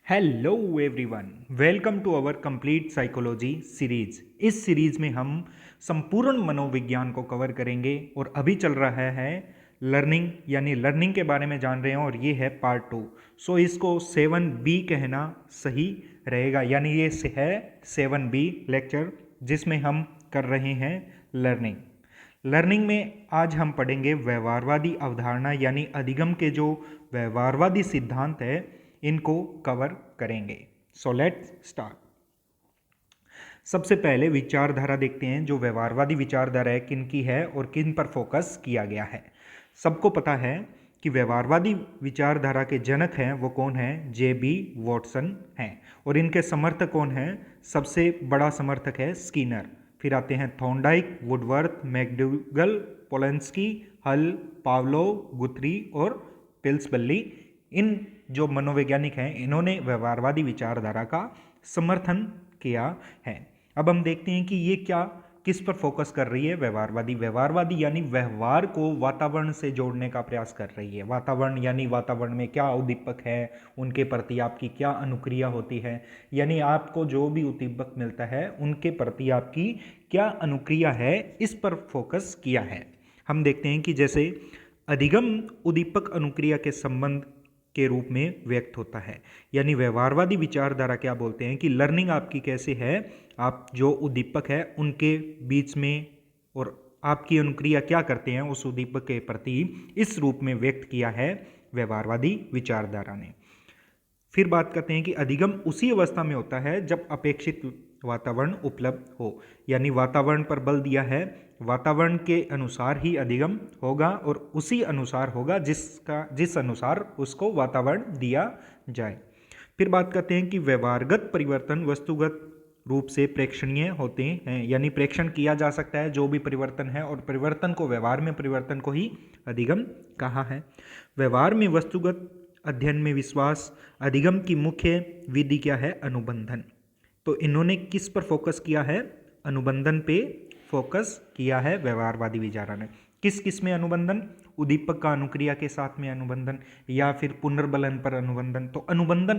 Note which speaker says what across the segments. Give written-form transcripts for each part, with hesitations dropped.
Speaker 1: Hello everyone, welcome to our complete psychology series. इस series में हम संपूर्ण मनोविज्ञान को कवर करेंगे और अभी चल रहा है लर्निंग, यानी लर्निंग के बारे में जान रहे हैं और ये है पार्ट 2। सो इसको 7B कहना सही रहेगा, यानी ये है 7B लेक्चर जिसमें हम कर रहे हैं लर्निंग। लर्निंग में आज हम पढ़ेंगे व्यवहारवादी अवधारणा, यानी अधिगम के जो व्यवहारवादी सिद्धांत है इनको कवर करेंगे। So let's start. सबसे पहले विचारधारा देखते हैं। जो व्यवहारवादी विचारधारा है किन की है और किन पर फोकस किया गया है। सबको पता है कि व्यवहारवादी विचारधारा के जनक हैं वो कौन है, J.B. वॉटसन हैं। और इनके समर्थक कौन हैं, सबसे बड़ा समर्थक है स्किनर। फिर आते हैं थॉर्नडाइक, वुडवर्थ, मैकडूगल, पोलंस्की, हल, पावलोव, गुथरी और पिल्सबली। इन जो मनोवैज्ञानिक हैं इन्होंने व्यवहारवादी विचारधारा का समर्थन किया है। अब हम देखते हैं कि ये क्या किस पर फोकस कर रही है। व्यवहारवादी यानी व्यवहार को वातावरण से जोड़ने का प्रयास कर रही है। वातावरण यानी वातावरण में क्या उद्दीपक है, उनके प्रति आपकी क्या अनुक्रिया होती है, यानी आपको जो भी उद्दीपक मिलता है उनके प्रति आपकी क्या अनुक्रिया है, इस पर फोकस किया है। हम देखते हैं कि जैसे अधिगम उद्दीपक अनुक्रिया के संबंध के रूप में व्यक्त होता है, यानी व्यवहारवादी विचारधारा क्या बोलते हैं कि लर्निंग आपकी कैसे है, आप जो उद्दीपक है उनके बीच में और आपकी अनुक्रिया क्या करते हैं उस उद्दीपक के प्रति, इस रूप में व्यक्त किया है व्यवहारवादी विचारधारा ने। फिर बात करते हैं कि अधिगम उसी अवस्था में होता है जब अपेक्षित वातावरण उपलब्ध हो, यानी वातावरण पर बल दिया है, वातावरण के अनुसार ही अधिगम होगा और उसी अनुसार होगा जिस अनुसार उसको वातावरण दिया जाए। फिर बात करते हैं कि व्यवहारगत परिवर्तन वस्तुगत रूप से प्रेक्षणीय होते हैं, यानी प्रेक्षण किया जा सकता है जो भी परिवर्तन है, और परिवर्तन को व्यवहार में परिवर्तन को ही अधिगम कहा है। व्यवहार में वस्तुगत अध्ययन में विश्वास। अधिगम की मुख्य विधि क्या है, अनुबंधन। तो इन्होंने किस पर फोकस किया है, अनुबंधन पे फोकस किया है व्यवहारवादी विचारधारा ने। किस किस में अनुबंधन, उद्दीपक का अनुक्रिया के साथ में अनुबंधन या फिर पुनर्बलन पर अनुबंधन, तो अनुबंधन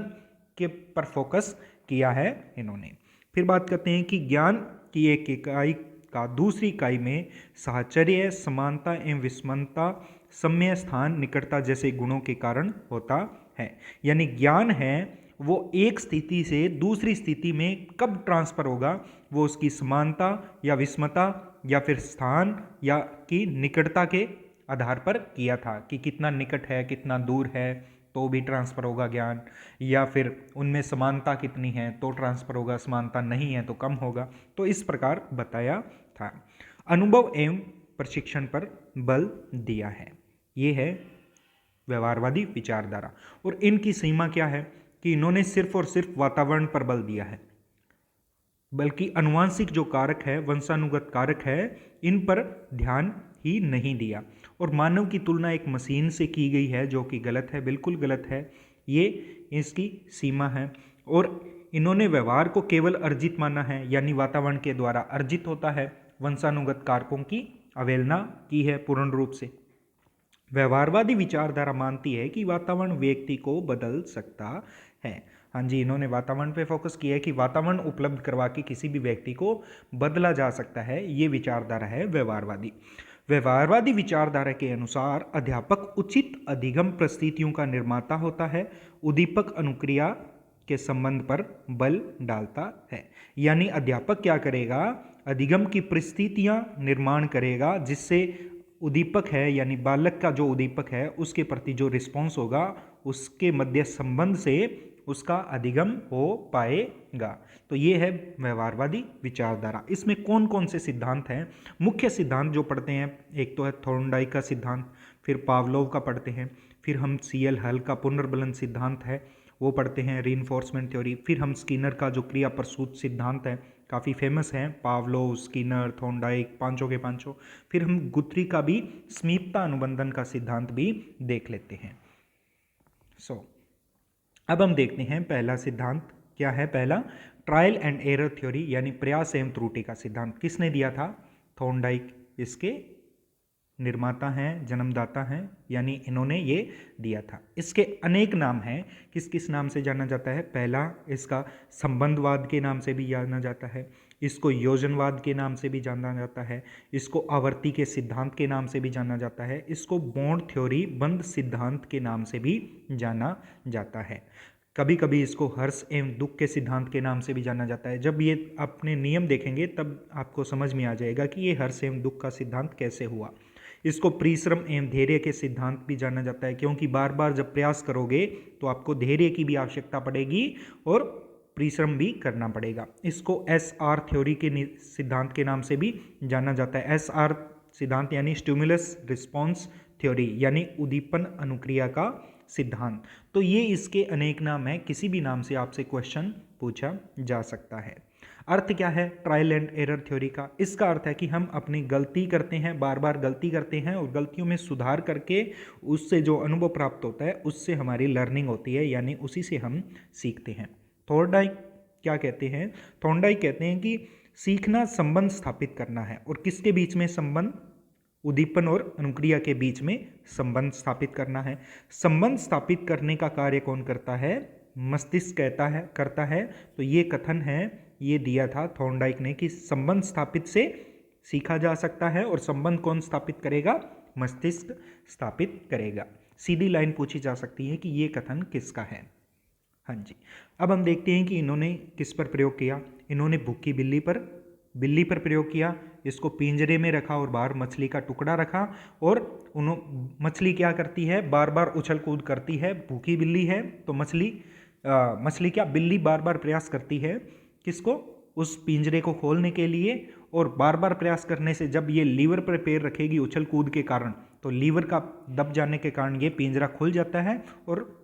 Speaker 1: के पर फोकस किया है इन्होंने। फिर बात करते हैं कि ज्ञान की एक इकाई का दूसरी इकाई में साहचर्य, समानता एवं विषमता, सम्य स्थान, निकटता जैसे गुणों के कारण होता है। यानी ज्ञान है वो एक स्थिति से दूसरी स्थिति में कब ट्रांसफर होगा, वो उसकी समानता या विषमता या फिर स्थान या की निकटता के आधार पर किया था कि कितना निकट है कितना दूर है तो भी ट्रांसफर होगा ज्ञान, या फिर उनमें समानता कितनी है तो ट्रांसफर होगा, समानता नहीं है तो कम होगा। तो इस प्रकार बताया था। अनुभव एवं प्रशिक्षण पर बल दिया है। ये है व्यवहारवादी विचारधारा। और इनकी सीमा क्या है कि इन्होंने सिर्फ और सिर्फ वातावरण पर बल दिया है, बल्कि अनुवांशिक जो कारक है, वंशानुगत कारक है, इन पर ध्यान ही नहीं दिया। और मानव की तुलना एक मशीन से की गई है जो कि गलत है, बिल्कुल गलत है। ये इसकी सीमा है। और इन्होंने व्यवहार को केवल अर्जित माना है, यानी वातावरण के द्वारा अर्जित होता है, वंशानुगत कारकों की अवहेलना की है पूर्ण रूप से। व्यवहारवादी विचारधारा मानती है कि वातावरण व्यक्ति को बदल सकता है। हाँ जी, इन्होंने वातावरण पे फोकस किया है कि वातावरण उपलब्ध करवा के किसी भी व्यक्ति को बदला जा सकता है। ये विचारधारा है व्यवहारवादी। व्यवहारवादी विचारधारा के अनुसार अध्यापक उचित अधिगम परिस्थितियों का निर्माता होता है, उद्दीपक अनुक्रिया के संबंध पर बल डालता है। यानी अध्यापक क्या करेगा, अधिगम की परिस्थितियां निर्माण करेगा जिससे उद्दीपक है, यानी बालक का जो उद्दीपक है उसके प्रति जो रिस्पॉन्स होगा उसके मध्य संबंध से उसका अधिगम हो पाएगा। तो ये है व्यवहारवादी विचारधारा। इसमें कौन कौन से सिद्धांत हैं, मुख्य सिद्धांत जो पढ़ते हैं, एक तो है थॉर्नडाइक का सिद्धांत, फिर पावलोव का पढ़ते हैं, फिर हम CL हल का पुनर्बलन सिद्धांत है वो पढ़ते हैं, रीइंफोर्समेंट थ्योरी, फिर हम स्किनर का जो क्रिया प्रसूत सिद्धांत है, काफ़ी फेमस है, पावलोव, स्किनर, थॉर्नडाइक, पांचों के पांचों। फिर हम गुथरी का भी समीपता अनुबंधन का सिद्धांत भी देख लेते हैं। अब हम देखते हैं पहला सिद्धांत क्या है। पहला ट्रायल एंड एरर थ्योरी, यानी प्रयास एवं त्रुटि का सिद्धांत किसने दिया था, थॉर्नडाइक इसके निर्माता हैं, जन्मदाता हैं, यानी इन्होंने ये दिया था। इसके अनेक नाम हैं। किस किस नाम से जाना जाता है? पहला, इसका संबंधवाद के नाम से भी जाना जाता है, इसको योजनवाद के नाम से भी जाना जाता है, इसको आवर्ती के सिद्धांत के नाम से भी जाना जाता है, इसको बॉन्ड थ्योरी, बंध सिद्धांत के नाम से भी जाना जाता है। कभी कभी इसको हर्ष एवं दुख के सिद्धांत के नाम से भी जाना जाता है। जब ये अपने नियम देखेंगे तब आपको समझ में आ जाएगा कि ये हर्ष एवं दुख का सिद्धांत कैसे हुआ। इसको परिश्रम एवं धैर्य के सिद्धांत भी जाना जाता है, क्योंकि बार बार जब प्रयास करोगे तो आपको धैर्य की भी आवश्यकता पड़ेगी और परिश्रम भी करना पड़ेगा। इसको SR थ्योरी के सिद्धांत के नाम से भी जाना जाता है। SR सिद्धांत यानी स्टिमुलस रिस्पॉन्स थ्योरी, यानी उद्दीपन अनुक्रिया का सिद्धांत। तो ये इसके अनेक नाम हैं, किसी भी नाम से आपसे क्वेश्चन पूछा जा सकता है। अर्थ क्या है ट्रायल एंड एरर थ्योरी का? इसका अर्थ है कि हम अपनी गलती करते हैं, बार बार गलती करते हैं और गलतियों में सुधार करके उससे जो अनुभव प्राप्त होता है उससे हमारी लर्निंग होती है, यानी उसी से हम सीखते हैं। थॉर्नडाइक क्या कहते हैं? थॉर्नडाइक कहते हैं कि सीखना संबंध स्थापित करना है। और किसके बीच में संबंध? उद्दीपन और अनुक्रिया के बीच में संबंध स्थापित करना है। संबंध स्थापित करने का कार्य कौन करता है? मस्तिष्क करता है। तो ये कथन है, ये दिया था थॉर्नडाइक ने कि संबंध स्थापित से सीखा जा सकता है। और संबंध कौन स्थापित करेगा? मस्तिष्क स्थापित करेगा। सीधी लाइन पूछी जा सकती है कि ये कथन किसका है। हाँ जी, अब हम देखते हैं कि इन्होंने किस पर प्रयोग किया। इन्होंने भूखी बिल्ली पर प्रयोग किया। इसको पिंजरे में रखा और बाहर मछली का टुकड़ा रखा और मछली क्या करती है? बार बार उछल कूद करती है। भूखी बिल्ली है तो बिल्ली बार बार प्रयास करती है किसको? उस पिंजरे को खोलने के लिए। और बार बार प्रयास करने से जब ये लीवर पर पैर रखेगी उछल कूद के कारण, तो लीवर का दब जाने के कारण ये पिंजरा खुल जाता है और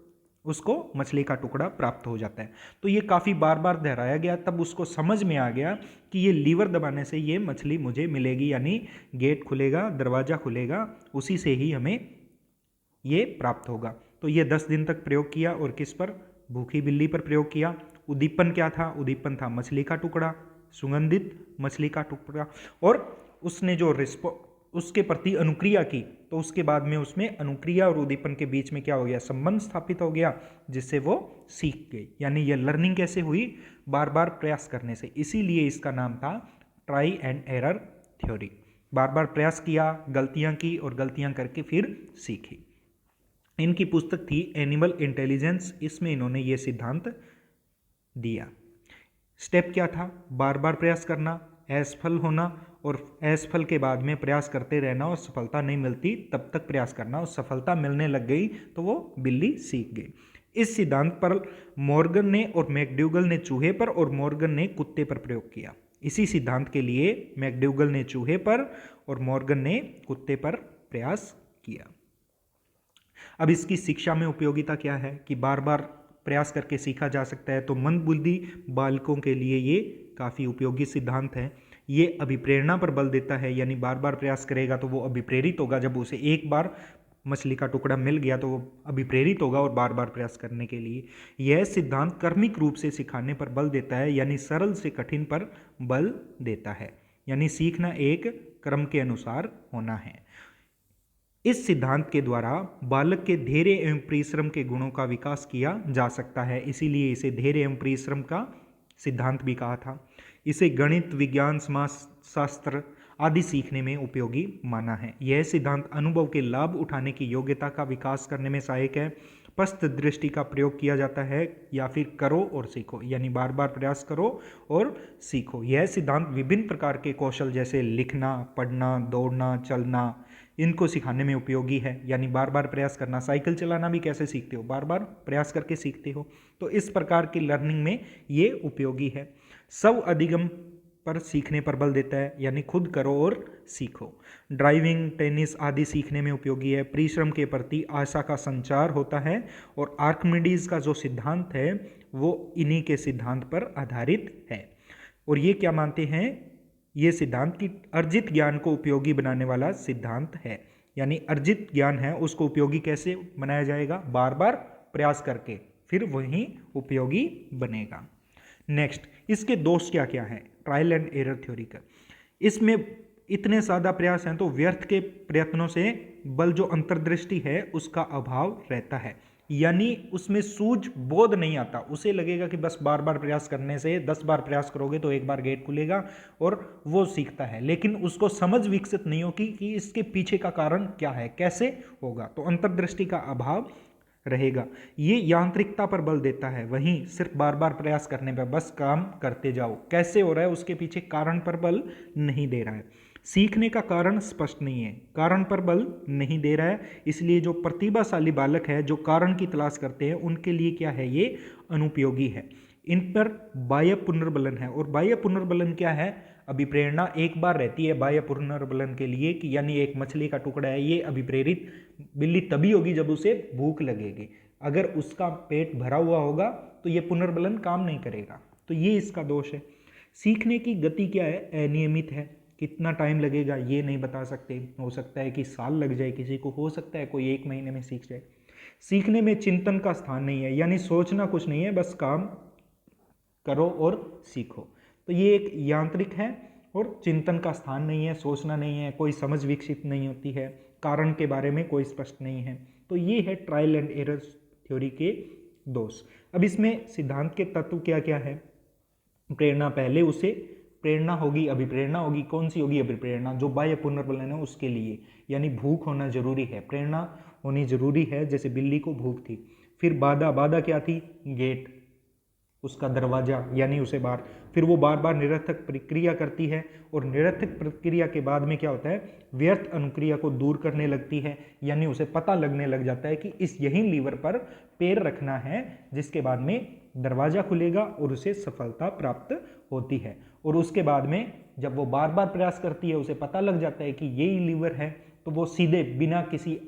Speaker 1: उसको मछली का टुकड़ा प्राप्त हो जाता है। तो ये काफ़ी बार बार दोहराया गया, तब उसको समझ में आ गया कि ये लीवर दबाने से ये मछली मुझे मिलेगी, यानी गेट खुलेगा, दरवाज़ा खुलेगा, उसी से ही हमें ये प्राप्त होगा। तो ये 10 दिन तक प्रयोग किया। और किस पर? भूखी बिल्ली पर प्रयोग किया। उद्दीपन क्या था? उद्दीपन था मछली का टुकड़ा, सुगंधित मछली का टुकड़ा। और उसने जो उसके प्रति अनुक्रिया की, तो उसके बाद में उसमें अनुक्रिया और उद्दीपन के बीच में क्या हो गया? संबंध स्थापित हो गया, जिससे वो सीख गई। यानी ये लर्निंग कैसे हुई? बार बार प्रयास करने से। इसीलिए इसका नाम था ट्राई एंड एरर थ्योरी। बार बार प्रयास किया, गलतियां की और गलतियां करके फिर सीखी। इनकी पुस्तक थी एनिमल इंटेलिजेंस, इसमें इन्होंने ये सिद्धांत दिया। स्टेप क्या था? बार बार प्रयास करना, असफल होना और असफल के बाद में प्रयास करते रहना और सफलता नहीं मिलती तब तक प्रयास करना, और सफलता मिलने लग गई तो वो बिल्ली सीख गई। इस सिद्धांत पर मॉर्गन ने और मैकडूगल ने चूहे पर और मॉर्गन ने कुत्ते पर प्रयोग किया। इसी सिद्धांत के लिए मैकडूगल ने चूहे पर और मॉर्गन ने कुत्ते पर प्रयास किया। अब इसकी शिक्षा में उपयोगिता क्या है कि बार बार प्रयास करके सीखा जा सकता है। तो मंदबुद्धि बालकों के लिए ये काफ़ी उपयोगी सिद्धांत है। ये अभिप्रेरणा पर बल देता है, यानी बार बार प्रयास करेगा तो वो अभिप्रेरित होगा। जब उसे एक बार मछली का टुकड़ा मिल गया तो वो अभिप्रेरित होगा और बार बार प्रयास करने के लिए। यह सिद्धांत कर्मिक रूप से सिखाने पर बल देता है, यानी सरल से कठिन पर बल देता है, यानी सीखना एक क्रम के अनुसार होना है। इस सिद्धांत के द्वारा बालक के धैर्य एवं परिश्रम के गुणों का विकास किया जा सकता है। इसीलिए इसे धैर्य एवं परिश्रम का सिद्धांत भी कहा था। इसे गणित, विज्ञान, समाजशास्त्र आदि सीखने में उपयोगी माना है। यह सिद्धांत अनुभव के लाभ उठाने की योग्यता का विकास करने में सहायक है। स्पष्ट दृष्टि का प्रयोग किया जाता है, या फिर करो और सीखो, यानी बार बार प्रयास करो और सीखो। यह सिद्धांत विभिन्न प्रकार के कौशल जैसे लिखना, पढ़ना, दौड़ना, चलना, इनको सिखाने में उपयोगी है। यानी बार बार प्रयास करना। साइकिल चलाना भी कैसे सीखते हो? बार बार प्रयास करके सीखते हो। तो इस प्रकार की लर्निंग में ये उपयोगी है। स्व अधिगम पर सीखने पर बल देता है, यानी खुद करो और सीखो। ड्राइविंग, टेनिस आदि सीखने में उपयोगी है। परिश्रम के प्रति आशा का संचार होता है। और आर्किमिडीज का जो सिद्धांत है वो इन्हीं के सिद्धांत पर आधारित है। और ये क्या मानते हैं? ये सिद्धांत की अर्जित ज्ञान को उपयोगी बनाने वाला सिद्धांत है। यानी अर्जित ज्ञान है उसको उपयोगी कैसे बनाया जाएगा? बार बार प्रयास करके, फिर वही उपयोगी बनेगा। नेक्स्ट, इसके दोष क्या क्या हैं ट्रायल एंड एरर थ्योरी का? इसमें इतने ज़्यादा प्रयास हैं तो व्यर्थ के प्रयत्नों से बल जो अंतर्दृष्टि है उसका अभाव रहता है, यानी उसमें सूझ बोध नहीं आता। उसे लगेगा कि बस बार बार प्रयास करने से, 10 बार प्रयास करोगे तो एक बार गेट खुलेगा और वो सीखता है, लेकिन उसको समझ विकसित नहीं होगी कि इसके पीछे का कारण क्या है, कैसे होगा। तो अंतर्दृष्टि का अभाव रहेगा। ये यांत्रिकता पर बल देता है। वहीं सिर्फ बार बार प्रयास करने पर बस काम करते जाओ, कैसे हो रहा है उसके पीछे कारण पर बल नहीं दे रहा है। सीखने का कारण स्पष्ट नहीं है, कारण पर बल नहीं दे रहा है। इसलिए जो प्रतिभाशाली बालक है, जो कारण की तलाश करते हैं, उनके लिए क्या है, ये अनुपयोगी है। इन पर बाह्य पुनर्बलन है। और बाह्य पुनर्बलन क्या है, अभिप्रेरणा एक बार रहती है बाह्य पुनर्बलन के लिए कि यानी एक मछली का टुकड़ा है, ये अभिप्रेरित बिल्ली तभी होगी जब उसे भूख लगेगी। अगर उसका पेट भरा हुआ होगा तो ये पुनर्बलन काम नहीं करेगा। तो ये इसका दोष है। सीखने की गति क्या है, अनियमित है। कितना टाइम लगेगा ये नहीं बता सकते, हो सकता है कि साल लग जाए किसी को, हो सकता है कोई 1 महीने में सीख जाए। सीखने में चिंतन का स्थान नहीं है, यानी सोचना कुछ नहीं है, बस काम करो और सीखो। तो ये एक यांत्रिक है और चिंतन का स्थान नहीं है, सोचना नहीं है, कोई समझ विकसित नहीं होती है, कारण के बारे में कोई स्पष्ट नहीं है। तो ये है ट्रायल एंड एरर थ्योरी के दोष। अब इसमें सिद्धांत के तत्व क्या क्या है। प्रेरणा, पहले उसे प्रेरणा होगी, अभिप्रेरणा होगी। कौन सी होगी, अभिप्रेरणा, जो बाह्य पुनर्बलन है उसके लिए, यानी भूख होना जरूरी है, प्रेरणा होनी जरूरी है, जैसे बिल्ली को भूख थी। फिर बाधा, बाधा क्या थी, गेट, उसका दरवाजा, यानी उसे बार, फिर वो बार बार निरर्थक प्रक्रिया करती है और निरर्थक प्रक्रिया के बाद में क्या होता है, व्यर्थ अनुक्रिया को दूर करने लगती है, यानी उसे पता लगने लग जाता है कि इस यही लीवर पर पैर रखना है, जिसके बाद में दरवाजा खुलेगा और उसे सफलता प्राप्त होती है। और उसके बाद में जब वो बार बार प्रयास करती है, उसे पता लग जाता है कि यही लीवर है, तो वो सीधे बिना किसी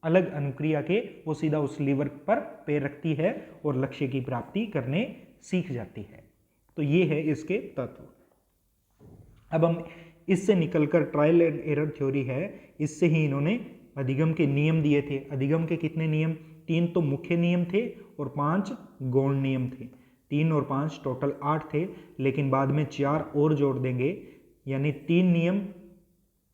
Speaker 1: अलग अनुक्रिया के वो सीधा उस लीवर पर पैर रखती है और लक्ष्य की प्राप्ति करने सीख जाती है। तो ये है इसके तत्व। अब हम इससे निकलकर ट्रायल एंड एरर थ्योरी है, इससे ही इन्होंने अधिगम के नियम दिए थे। अधिगम के कितने नियम, 3 तो मुख्य नियम थे और 5 गौण नियम थे। 3 और 5 टोटल 8 थे, लेकिन बाद में 4 और जोड़ देंगे, यानी 3 नियम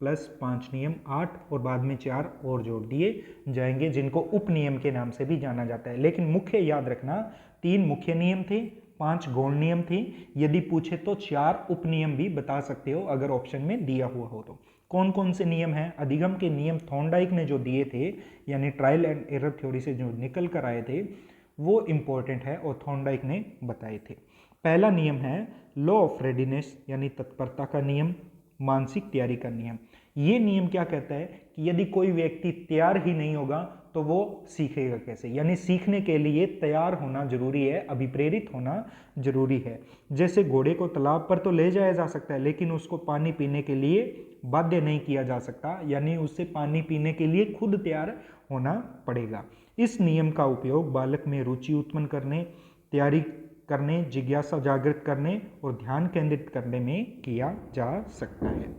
Speaker 1: प्लस 5 नियम 8, और बाद में 4 और जोड़ दिए जाएंगे, जिनको उप नियम के नाम से भी जाना जाता है। लेकिन मुख्य याद रखना, 3 मुख्य नियम थे, 5 गौण नियम थे। यदि पूछे तो 4 उप नियम भी बता सकते हो अगर ऑप्शन में दिया हुआ हो तो। कौन कौन से नियम हैं, अधिगम के नियम थॉर्नडाइक ने जो दिए थे, यानी ट्रायल एंड एरर थ्योरी से जो निकल कर आए थे, वो इंपॉर्टेंट है और थॉर्नडाइक ने बताए थे। पहला नियम है लॉ ऑफ रेडीनेस, यानी तत्परता का नियम, मानसिक तैयारी का नियम। ये नियम क्या कहता है कि यदि कोई व्यक्ति तैयार ही नहीं होगा तो वो सीखेगा कैसे, यानी सीखने के लिए तैयार होना जरूरी है, अभिप्रेरित होना जरूरी है। जैसे घोड़े को तालाब पर तो ले जाया जा सकता है, लेकिन उसको पानी पीने के लिए बाध्य नहीं किया जा सकता, यानी उससे पानी पीने के लिए खुद तैयार होना पड़ेगा। इस नियम का उपयोग बालक में रुचि उत्पन्न करने, तैयारी करने, जिज्ञासा जागृत करने और ध्यान केंद्रित करने में किया जा सकता है।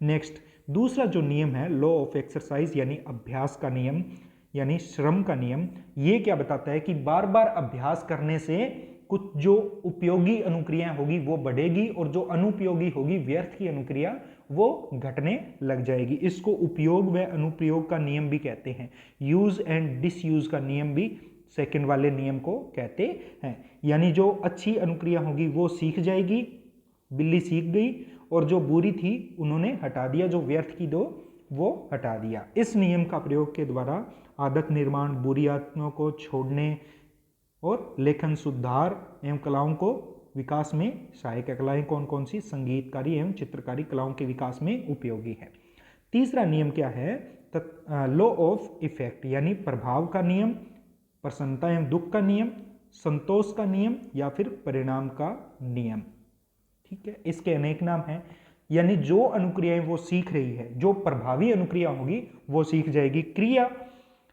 Speaker 1: नेक्स्ट, दूसरा जो नियम है लॉ ऑफ एक्सरसाइज, यानी अभ्यास का नियम, यानी श्रम का नियम। ये क्या बताता है कि बार बार अभ्यास करने से कुछ जो उपयोगी अनुक्रिया होगी वो बढ़ेगी और जो अनुपयोगी होगी, व्यर्थ की अनुक्रिया, वो घटने लग जाएगी। इसको उपयोग व अनुप्रयोग का नियम भी कहते हैं। यूज एंड डिसयूज का नियम भी सेकंड वाले नियम को कहते हैं। यानी जो अच्छी अनुक्रिया होगी वो सीख जाएगी, बिल्ली सीख गई, और जो बुरी थी उन्होंने हटा दिया, जो व्यर्थ की दो वो हटा दिया। इस नियम का प्रयोग के द्वारा आदत निर्माण, बुरी आदतों को छोड़ने और लेखन सुधार एवं कलाओं को विकास में सहायक। कलाएं कौन कौन सी, संगीतकारी एवं चित्रकारी कलाओं के विकास में उपयोगी है। तीसरा नियम क्या है, लॉ ऑफ इफेक्ट, यानी प्रभाव का नियम, प्रसन्नता एवं दुख का नियम, संतोष का नियम या फिर परिणाम का नियम। ठीक है, इसके अनेक नाम हैं। यानी जो अनुक्रियाएं वो सीख रही है, जो प्रभावी अनुक्रिया होगी वो सीख जाएगी। क्रिया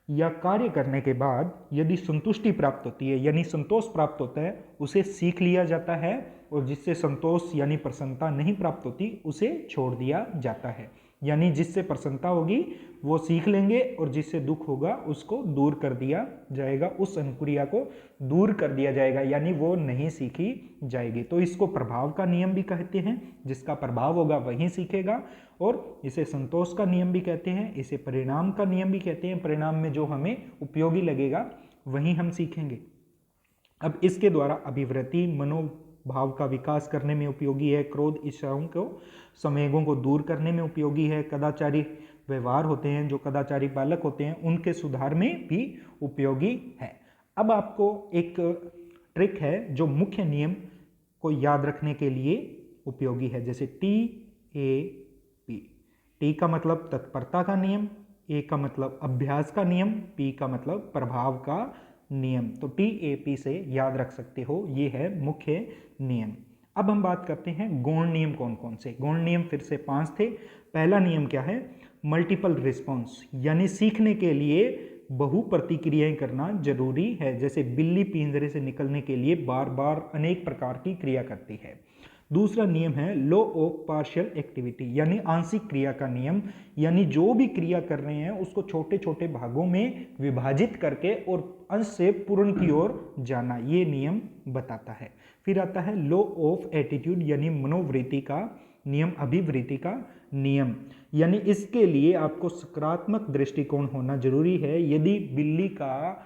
Speaker 1: या कार्य करने के बाद यदि संतुष्टि प्राप्त होती है, यानी संतोष प्राप्त होता है, उसे सीख लिया जाता है, और जिससे संतोष यानी प्रसन्नता नहीं प्राप्त होती उसे छोड़ दिया जाता है। यानी जिससे प्रसन्नता होगी वो सीख लेंगे और जिससे दुख होगा उसको दूर कर दिया जाएगा, उस अनुक्रिया को दूर कर दिया जाएगा, यानी वो नहीं सीखी जाएगी। तो इसको प्रभाव का नियम भी कहते हैं, जिसका प्रभाव होगा वही सीखेगा, और इसे संतोष का नियम भी कहते हैं, इसे परिणाम का नियम भी कहते हैं। परिणाम में जो हमें उपयोगी लगेगा वही हम सीखेंगे। अब इसके द्वारा अभिवृत्ति मनोभाव का विकास करने में उपयोगी है, क्रोध इच्छाओं को संवेगों को दूर करने में उपयोगी है, कदाचारी व्यवहार होते हैं, जो कदाचारी बालक होते हैं उनके सुधार में भी उपयोगी है। अब आपको एक ट्रिक है जो मुख्य नियम को याद रखने के लिए उपयोगी है, जैसे TAP। T का मतलब तत्परता का नियम, A का मतलब अभ्यास का नियम, P का मतलब प्रभाव का नियम। तो TAP से याद रख सकते हो, ये है मुख्य नियम। अब हम बात करते हैं गौण नियम कौन कौन से। गौण नियम फिर से 5 थे। पहला नियम क्या है? मल्टीपल रिस्पॉन्स, यानी सीखने के लिए बहु प्रतिक्रियाएं करना जरूरी है। जैसे बिल्ली पिंजरे से निकलने के लिए बार बार अनेक प्रकार की क्रिया करती है। दूसरा नियम है लॉ ऑफ पार्शियल एक्टिविटी, यानी आंशिक क्रिया का नियम, यानी जो भी क्रिया कर रहे हैं उसको छोटे छोटे भागों में विभाजित करके और अंश से पूर्ण की ओर जाना, ये नियम बताता है। फिर आता है लॉ ऑफ एटीट्यूड, यानी मनोवृत्ति का नियम, अभिवृत्ति का नियम, यानी इसके लिए आपको सकारात्मक दृष्टिकोण होना जरूरी है। यदि बिल्ली का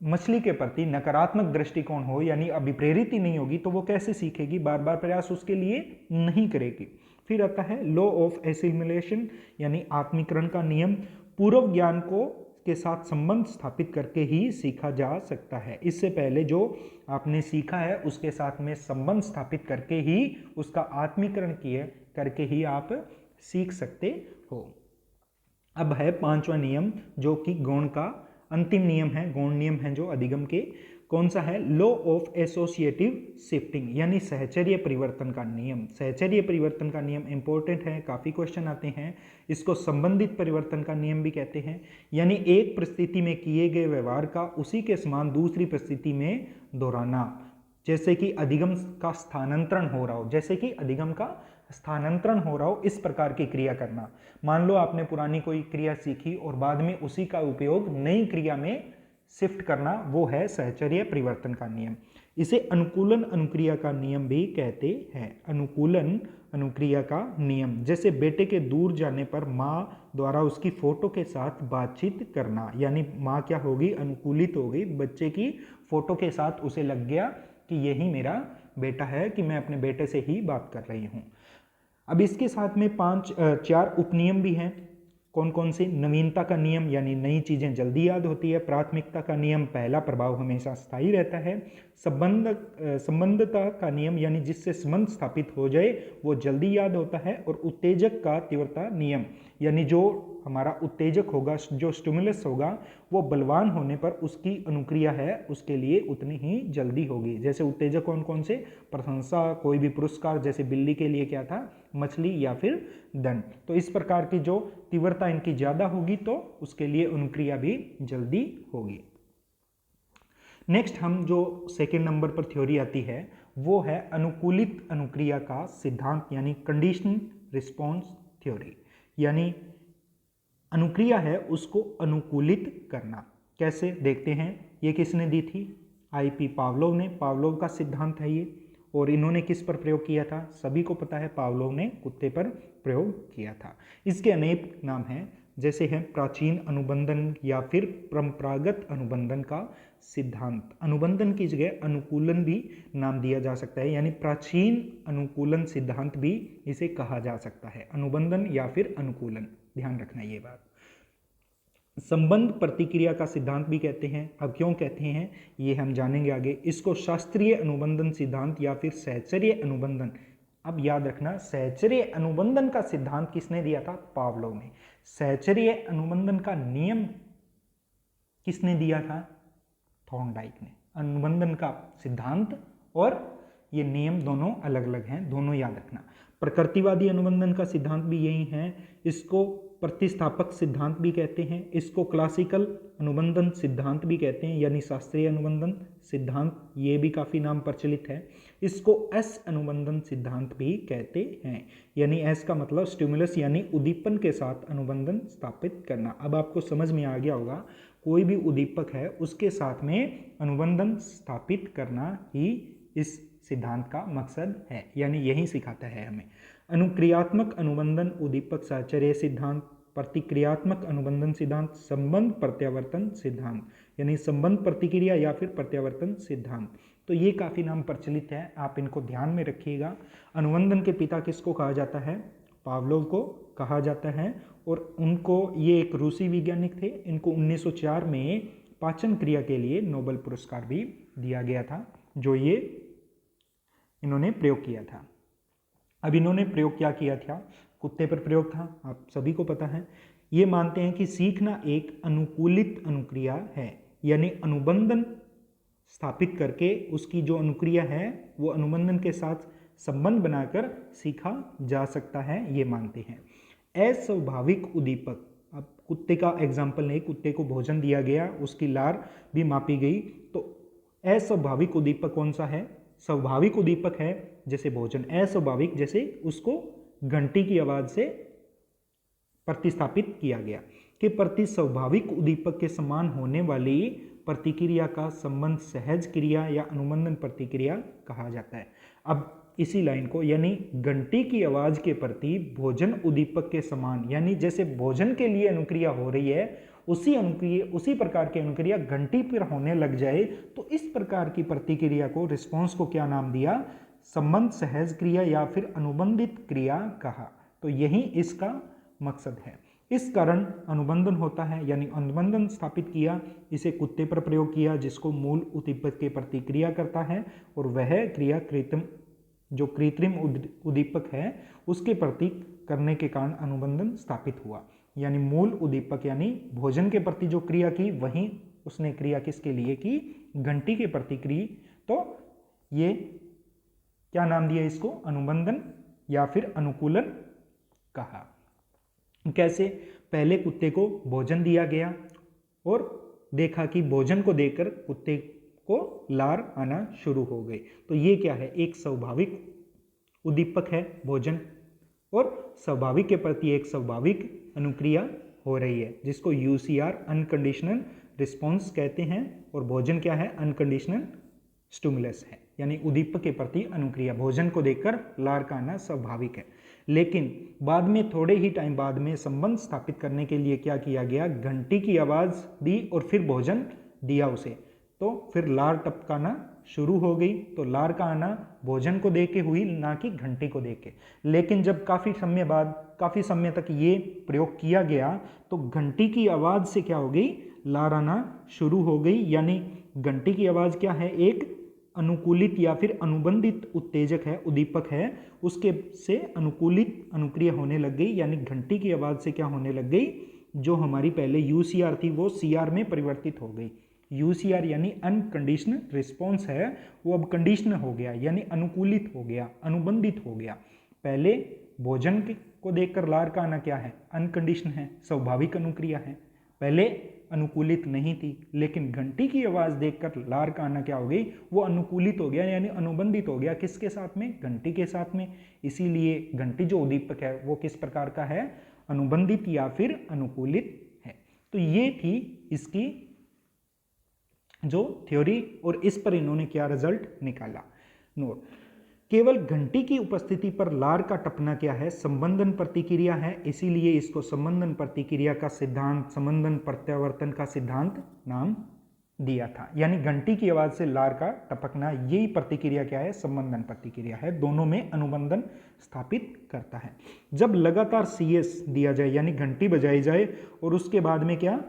Speaker 1: मछली के प्रति नकारात्मक दृष्टिकोण हो, यानी अभिप्रेरित ही नहीं होगी, तो वो कैसे सीखेगी? बार बार प्रयास उसके लिए नहीं करेगी। फिर आता है लॉ ऑफ एसिमिलेशन, यानी आत्मीकरण का नियम, पूर्व ज्ञान को के साथ संबंध स्थापित करके ही सीखा जा सकता है। इससे पहले जो आपने सीखा है उसके साथ में संबंध स्थापित करके ही उसका आत्मीकरण किए करके ही आप सीख सकते हो। अब है 5वां नियम जो कि गौण का अंतिम नियम है, गौण नियम है जो अधिगम के। कौन सा है? लॉ ऑफ एसोसिएटिव शिफ्टिंग, यानी सहचर्य परिवर्तन का नियम। सहचर्य परिवर्तन का नियम इंपॉर्टेंट है, काफी क्वेश्चन आते हैं। इसको संबंधित परिवर्तन का नियम भी कहते हैं, यानी एक परिस्थिति में किए गए व्यवहार का उसी के समान दूसरी परिस्थिति में दोहराना। जैसे कि अधिगम का स्थानांतरण हो रहा हो, जैसे कि अधिगम का स्थानांतरण हो रहा हो, इस प्रकार की क्रिया करना। मान लो आपने पुरानी कोई क्रिया सीखी और बाद में उसी का उपयोग नई क्रिया में शिफ्ट करना, वो है सहचर्य परिवर्तन का नियम। इसे अनुकूलन अनुक्रिया का नियम भी कहते हैं। अनुकूलन अनुक्रिया का नियम, जैसे बेटे के दूर जाने पर माँ द्वारा उसकी फोटो के साथ बातचीत करना, यानी माँ क्या होगी? अनुकूलित हो गई, बच्चे की फोटो के साथ उसे लग गया कि यही मेरा बेटा है, कि मैं अपने बेटे से ही बात कर रही हूँ। अब इसके साथ में 4 उपनियम भी हैं। कौन कौन से? नवीनता का नियम, यानी नई चीजें जल्दी याद होती है। प्राथमिकता का नियम, पहला प्रभाव हमेशा स्थायी रहता है। संबंधता का नियम, यानी जिससे संबंध स्थापित हो जाए वो जल्दी याद होता है। और उत्तेजक का तीव्रता नियम, यानी जो हमारा उत्तेजक होगा, जो स्टिमुलस होगा, वो बलवान होने पर उसकी अनुक्रिया है उसके लिए उतनी ही जल्दी होगी। जैसे उत्तेजक कौन कौन से? प्रशंसा, कोई भी पुरस्कार, जैसे बिल्ली के लिए क्या था? मछली या फिर दंड। तो इस प्रकार की जो तीव्रता इनकी ज्यादा होगी तो उसके लिए अनुक्रिया भी जल्दी होगी। नेक्स्ट हम जो सेकेंड नंबर पर थ्योरी आती है वो है अनुकूलित अनुक्रिया का सिद्धांत, यानी कंडीशनल रिस्पॉन्स थ्योरी, यानी अनुक्रिया है उसको अनुकूलित करना। कैसे? देखते हैं। ये किसने दी थी? IP पावलोव ने। पावलोव का सिद्धांत है ये, और इन्होंने किस पर प्रयोग किया था? सभी को पता है, पावलोव ने कुत्ते पर प्रयोग किया था। इसके अनेक नाम हैं, जैसे है प्राचीन अनुबंधन या फिर परंपरागत अनुबंधन का सिद्धांत। अनुबंधन की जगह अनुकूलन भी नाम दिया जा सकता है, यानी प्राचीन अनुकूलन सिद्धांत भी इसे कहा जा सकता है। अनुबंधन या फिर अनुकूलन, ध्यान रखना ये बात। संबंध प्रतिक्रिया का सिद्धांत भी कहते हैं। अब क्यों कहते हैं ये हम जानेंगे आगे। इसको शास्त्रीय अनुबंधन सिद्धांत या फिर सहचर्य अनुबंधन। अब याद रखना, सहचर्य अनुबंधन का सिद्धांत किसने दिया था? पावलोव ने। सहचर्य अनुबंधन का नियम किसने दिया था? थॉर्नडाइक ने। अनुबंधन का सिद्धांत और ये नियम दोनों अलग अलग हैं, दोनों याद रखना। प्रकृतिवादी अनुबंधन का सिद्धांत भी यही है। इसको प्रतिस्थापक सिद्धांत भी कहते हैं, इसको क्लासिकल अनुबंधन सिद्धांत भी कहते हैं, यानी शास्त्रीय अनुबंधन सिद्धांत, ये भी काफ़ी नाम प्रचलित है। इसको एस अनुबंधन सिद्धांत भी कहते हैं, यानी एस का मतलब स्टिमुलस यानी उद्दीपन के साथ अनुबंधन स्थापित करना। अब आपको समझ में आ गया होगा, कोई भी उद्दीपक है उसके साथ में अनुबंधन स्थापित करना ही इस सिद्धांत का मकसद है, यानी यही सिखाता है हमें। अनुक्रियात्मक अनुबंधन उद्दीपक साहचर्य सिद्धांत, प्रतिक्रियात्मक अनुबंधन सिद्धांत, संबंध प्रत्यावर्तन सिद्धांत, यानी संबंध प्रतिक्रिया या फिर प्रत्यावर्तन सिद्धांत। तो ये काफ़ी नाम प्रचलित है, आप इनको ध्यान में रखिएगा। अनुबंधन के पिता किसको कहा जाता है? पावलोव को कहा जाता है, और उनको, ये एक रूसी वैज्ञानिक थे, इनको 1904 में पाचन क्रिया के लिए नोबेल पुरस्कार भी दिया गया था, जो ये इन्होंने प्रयोग किया था। अब इन्होंने प्रयोग क्या किया था? कुत्ते पर प्रयोग था, आप सभी को पता है। ये मानते हैं कि सीखना एक अनुकूलित अनुक्रिया है, यानी अनुबंधन स्थापित करके उसकी जो अनुक्रिया है वो अनुबंधन के साथ संबंध बनाकर सीखा जा सकता है, ये मानते हैं। अस्वाभाविक उद्दीपक, अब कुत्ते का एग्जाम्पल नहीं, कुत्ते को भोजन दिया गया, उसकी लार भी मापी गई, तो अस्वाभाविक उद्दीपक कौन सा है? स्वाभाविक उद्दीपक है जैसे भोजन, अस्वाभाविक जैसे उसको घंटी की आवाज से प्रतिस्थापित किया गया कि प्रति स्वाभाविक उद्दीपक के समान होने वाली प्रतिक्रिया का संबंध सहज क्रिया या अनुबंधन प्रतिक्रिया कहा जाता है। अब इसी लाइन को, यानी घंटी की आवाज के प्रति भोजन उद्दीपक के समान, यानी जैसे भोजन के लिए अनुक्रिया हो रही है उसी प्रकार की अनुक्रिया घंटी पर होने लग जाए, तो इस प्रकार की प्रतिक्रिया को, रिस्पॉन्स को क्या नाम दिया? संबंध सहज क्रिया या फिर अनुबंधित क्रिया कहा। तो यही इसका मकसद है। इस कारण अनुबंधन होता है, यानी अनुबंधन स्थापित किया, इसे कुत्ते पर प्रयोग किया जिसको मूल उद्दीपक के प्रति क्रिया करता है, और वह क्रिया कृत्रिम उद्दीपक है उसके प्रति करने के कारण अनुबंधन स्थापित हुआ। यानी मूल उद्दीपक यानी भोजन के प्रति जो क्रिया की, वहीं उसने क्रिया किसके लिए की? घंटी के प्रति की। तो ये क्या नाम दिया इसको? अनुबंधन या फिर अनुकूलन कहा। कैसे? पहले कुत्ते को भोजन दिया गया और देखा कि भोजन को देकर कुत्ते को लार आना शुरू हो गई, तो ये क्या है? एक स्वाभाविक उद्दीपक है भोजन, और स्वाभाविक के प्रति एक स्वाभाविक अनुक्रिया हो रही है जिसको UCR अनकंडीशनल रिस्पॉन्स कहते हैं, और भोजन क्या है? अनकंडीशनल स्टिमुलस है, यानी उद्दीपक के प्रति अनुक्रिया, भोजन को देखकर लार का आना स्वाभाविक है। लेकिन बाद में, थोड़े ही टाइम बाद में संबंध स्थापित करने के लिए क्या किया गया? घंटी की आवाज दी और फिर भोजन दिया उसे, तो फिर लार टपकाना शुरू हो गई। तो लार का आना भोजन को देख के हुई, ना कि घंटी को देख के। लेकिन जब काफ़ी समय तक ये प्रयोग किया गया, तो घंटी की आवाज़ से क्या हो गई? लार आना शुरू हो गई, यानी घंटी की आवाज़ क्या है? एक अनुकूलित या फिर अनुबंधित उत्तेजक है, उद्दीपक है, उसके से अनुकूलित अनुक्रिया होने लग गई, यानी घंटी की आवाज़ से क्या होने लग गई? जो हमारी पहले UCR थी वो CR में परिवर्तित हो गई। UCR यानी अनकंडीशनल रिस्पॉन्स है, वो अब कंडीशनल हो गया, यानी अनुकूलित हो गया, अनुबंधित हो गया। पहले भोजन को देखकर लार का आना क्या है? अनकंडीशनल है, स्वाभाविक अनुक्रिया है, पहले अनुकूलित नहीं थी। लेकिन घंटी की आवाज़ देखकर लार का आना क्या हो गई? वो अनुकूलित हो गया, यानी अनुबंधित हो गया। किसके साथ में? घंटी के साथ में। इसीलिए घंटी जो उद्दीपक है वो किस प्रकार का है? अनुबंधित या फिर अनुकूलित है। तो ये थी इसकी जो थ्योरी, और इस पर इन्होंने क्या रिजल्ट निकाला? नोट, केवल घंटी की उपस्थिति पर लार का टपना क्या है? संबंधन प्रतिक्रिया है, इसीलिए इसको संबंधन प्रतिक्रिया का सिद्धांत, संबंधन प्रत्यावर्तन का सिद्धांत नाम दिया था। यानी घंटी की आवाज से लार का टपकना, यही प्रतिक्रिया क्या है? संबंधन प्रतिक्रिया है, दोनों में अनुबंधन स्थापित करता है। जब लगातार CS दिया जाए, यानी घंटी बजाई जाए, और उसके बाद में क्या?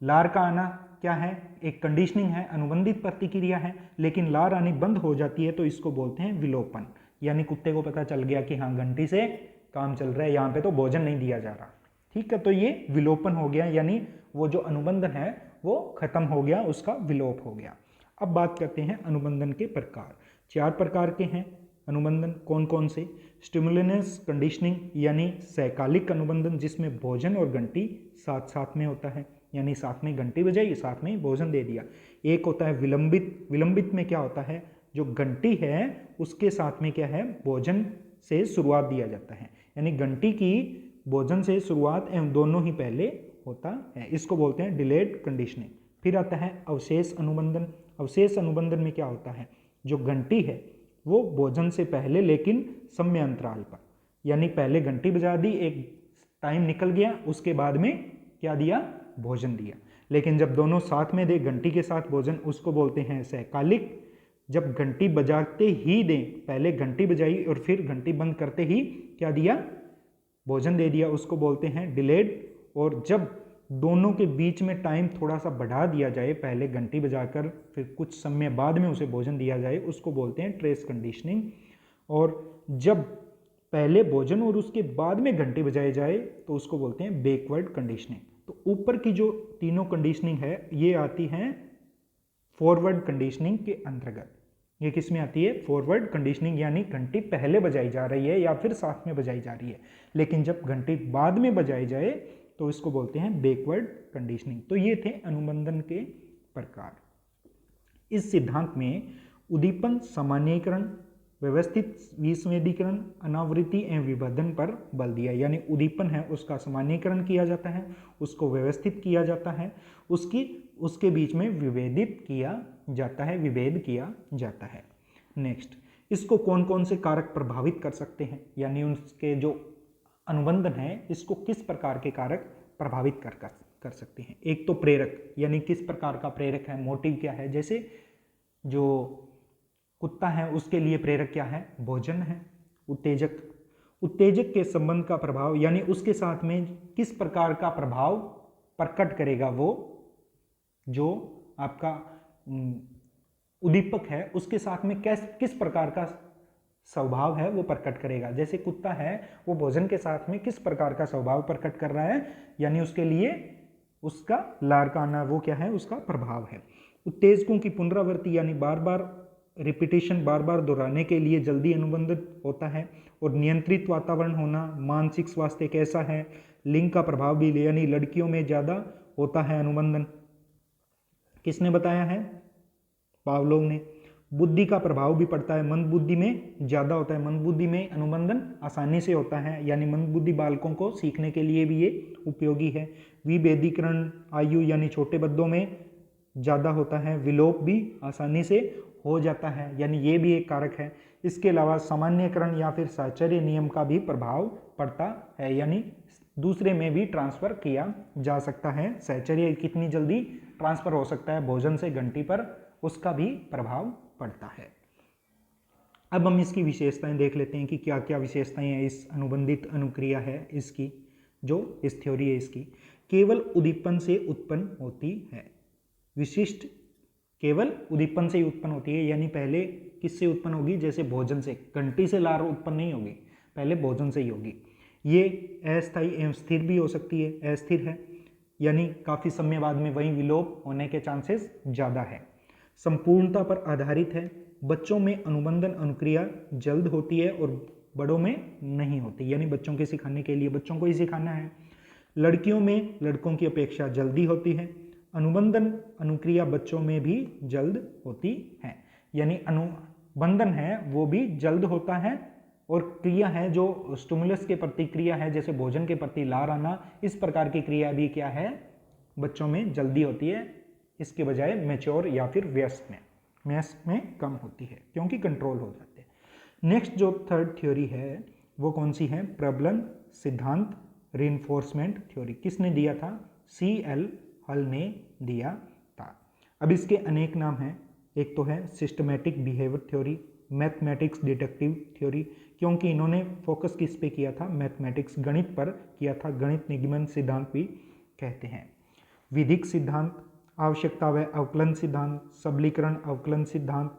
Speaker 1: लार का आना क्या है? एक कंडीशनिंग है, अनुबंधित प्रतिक्रिया है, लेकिन लार आनी बंद हो जाती है, तो इसको बोलते हैं विलोपन। यानी कुत्ते को पता चल गया कि हाँ घंटी से काम चल रहा है, यहाँ पे तो भोजन नहीं दिया जा रहा, ठीक है, तो ये विलोपन हो गया, यानी वो जो अनुबंधन है वो खत्म हो गया, उसका विलोप हो गया। अब बात करते हैं अनुबंधन के प्रकार। 4 प्रकार के हैं, अनुबंधन कौन कौन से? स्टिमुलेनस कंडीशनिंग यानी सैकालिक अनुबंधन जिसमें भोजन और घंटी साथ साथ में होता है, यानी साथ में घंटी बजाई साथ में भोजन दे दिया। एक होता है विलंबित। विलंबित में क्या होता है, जो घंटी है उसके साथ में क्या है, भोजन से शुरुआत दिया जाता है, यानी घंटी की भोजन से शुरुआत एवं दोनों ही पहले होता है, इसको बोलते हैं डिलेड कंडीशनिंग। फिर आता है अवशेष अनुबंधन। अवशेष अनुबंधन में क्या होता है, जो घंटी है वो भोजन से पहले लेकिन समय अंतराल पर, यानी पहले घंटी बजा दी, एक टाइम निकल गया, उसके बाद में क्या दिया, भोजन दिया, लेकिन जब दोनों साथ में दे घंटी के साथ भोजन, उसको बोलते हैं सहकालिक। जब घंटी बजाते ही दें, पहले घंटी बजाई और फिर घंटी बंद करते ही क्या दिया, भोजन दे दिया, उसको बोलते हैं डिलेड। और जब दोनों के बीच में टाइम थोड़ा सा बढ़ा दिया जाए, पहले घंटी बजाकर फिर कुछ समय बाद में उसे भोजन दिया जाए, उसको बोलते हैं ट्रेस कंडीशनिंग। और जब पहले भोजन और उसके बाद में घंटी बजाई जाए तो उसको बोलते हैं बैकवर्ड कंडीशनिंग। तो ऊपर की जो तीनों कंडीशनिंग है ये आती हैं फॉरवर्ड कंडीशनिंग के अंतर्गत। ये किस में आती है, फॉरवर्ड कंडीशनिंग, यानी घंटी पहले बजाई जा रही है या फिर साथ में बजाई जा रही है, लेकिन जब घंटी बाद में बजाई जाए तो इसको बोलते हैं बैकवर्ड कंडीशनिंग। तो ये थे अनुबंधन के प्रकार। इस सिद्धांत में उद्दीपन सामान्यीकरण, व्यवस्थित विसंवेदीकरण, अनावृत्ति एवं विभेदन पर बल दिया, यानी उद्दीपन है उसका सामान्यीकरण किया जाता है, उसको व्यवस्थित किया जाता है, उसके बीच में विभेदित किया जाता है, विभेद किया जाता है। नेक्स्ट, इसको कौन कौन से कारक प्रभावित कर सकते हैं, यानी उसके जो अनुबंधन है इसको किस प्रकार के कारक प्रभावित कर सकते हैं। एक तो प्रेरक, यानी किस प्रकार का प्रेरक है, मोटिव क्या है, जैसे जो कुत्ता है उसके लिए प्रेरक क्या है, भोजन है। उत्तेजक, उत्तेजक के संबंध का प्रभाव, यानी उसके साथ में किस प्रकार का प्रभाव प्रकट करेगा, वो जो आपका उद्दीपक है उसके साथ में किस प्रकार का स्वभाव है वो प्रकट करेगा। जैसे कुत्ता है वो भोजन के साथ में किस प्रकार का स्वभाव प्रकट कर रहा है, यानी उसके लिए उसका लार का आना वो क्या है, उसका प्रभाव है। उत्तेजकों की पुनरावृत्ति, यानी बार बार रिपीटेशन, बार बार दोहराने के लिए जल्दी अनुबंधित होता है। और नियंत्रित वातावरण होना, मानसिक स्वास्थ्य कैसा है, लिंग का प्रभाव भी, यानी लड़कियों में ज़्यादा होता है अनुबंधन। किसने बताया है, पावलोव ने। बुद्धि का प्रभाव भी पड़ता है, मंद बुद्धि में ज़्यादा होता है, मंद बुद्धि में अनुबंधन आसानी से होता है, यानी मंद बुद्धि बालकों को सीखने के लिए भी ये उपयोगी है। विभेदीकरण आयु, यानी छोटे बच्चों में ज़्यादा होता है, विलोप भी आसानी से हो जाता है, यानी ये भी एक कारक है। इसके अलावा सामान्यकरण या फिर साहचर्य नियम का भी प्रभाव पड़ता है, यानी दूसरे में भी ट्रांसफर किया जा सकता है। साहचर्य कितनी जल्दी ट्रांसफर हो सकता है भोजन से घंटी पर, उसका भी प्रभाव पड़ता है। अब हम इसकी विशेषताएं देख लेते हैं कि क्या क्या विशेषताएं हैं इस अनुबंधित अनुक्रिया है इसकी, जो इस थ्योरी है इसकी। केवल उद्दीपन से उत्पन्न होती है, विशिष्ट केवल उद्दीपन से ही उत्पन्न होती है, यानी पहले किससे उत्पन्न होगी, जैसे भोजन से, घंटी से लार उत्पन्न नहीं होगी, पहले भोजन से ही होगी। ये अस्थायी एवं स्थिर भी हो सकती है, अस्थिर है, यानी काफ़ी समय बाद में वही विलोप होने के चांसेस ज़्यादा है। संपूर्णता पर आधारित है, बच्चों में अनुबंधन अनुक्रिया जल्द होती है और बड़ों में नहीं होती, यानी बच्चों के सिखाने के लिए बच्चों को ही सिखाना है। लड़कियों में लड़कों की अपेक्षा जल्दी होती है। अनुबंधन अनुक्रिया बच्चों में भी जल्द होती है, यानी अनुबंधन है वो भी जल्द होता है, और क्रिया है जो स्टिमुलस के प्रति क्रिया है, जैसे भोजन के प्रति लार आना, इस प्रकार की क्रिया भी क्या है, बच्चों में जल्दी होती है, इसके बजाय मैच्योर या फिर वयस्क में कम होती है, क्योंकि कंट्रोल हो जाते हैं। नेक्स्ट जो थर्ड थ्योरी है वो कौन सी है, प्रबलन सिद्धांत, रीइंफोर्समेंट थ्योरी। किसने दिया था, C.L. हल ने दिया था। अब इसके अनेक नाम हैं, एक तो है systematic behaviour theory, mathematics deductive theory, क्योंकि इन्होंने फोकस किस पे किया था, मैथमेटिक्स गणित पर किया था, गणित निगमन सिद्धांत भी कहते हैं। विधिक सिद्धांत, आवश्यकता व अवकलन सिद्धांत, सबलीकरण अवकलन सिद्धांत,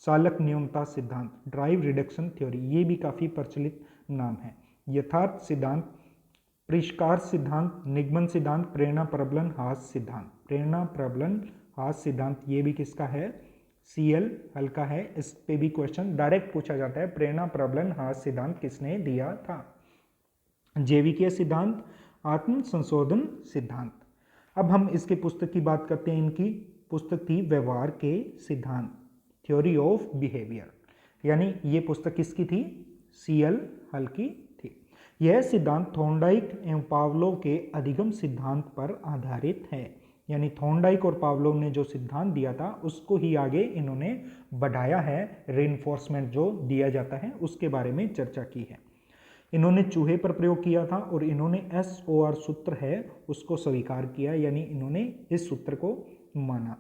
Speaker 1: चालक नियमता सिद्धांत, ड्राइव रिडक्शन थ्योरी, ये भी काफ़ी प्रचलित नाम है। यथार्थ सिद्धांत, परिष्कार सिद्धांत, निगमन सिद्धांत, प्रेरणा प्रबलन ह्रास सिद्धांत। प्रेरणा प्रबलन ह्रास सिद्धांत ये भी किसका है, सीएल हल्का है, इस पे भी क्वेश्चन डायरेक्ट पूछा जाता है, प्रेरणा प्रबलन ह्रास सिद्धांत किसने दिया था? जैविकीय सिद्धांत, आत्म संशोधन सिद्धांत। अब हम इसके पुस्तक की बात करते हैं। इनकी पुस्तक थी व्यवहार के सिद्धांत, थ्योरी ऑफ बिहेवियर, यानी ये पुस्तक किसकी थी? सीएल हल की थी। यह सिद्धांत थॉर्नडाइक एवं पावलोव के अधिगम सिद्धांत पर आधारित है, यानी थॉर्नडाइक और पावलोव ने जो सिद्धांत दिया था उसको ही आगे इन्होंने बढ़ाया है, रेनफोर्समेंट जो दिया जाता है उसके बारे में चर्चा की है। इन्होंने चूहे पर प्रयोग किया था और इन्होंने SOR सूत्र है उसको स्वीकार किया, यानी इन्होंने इस सूत्र को माना।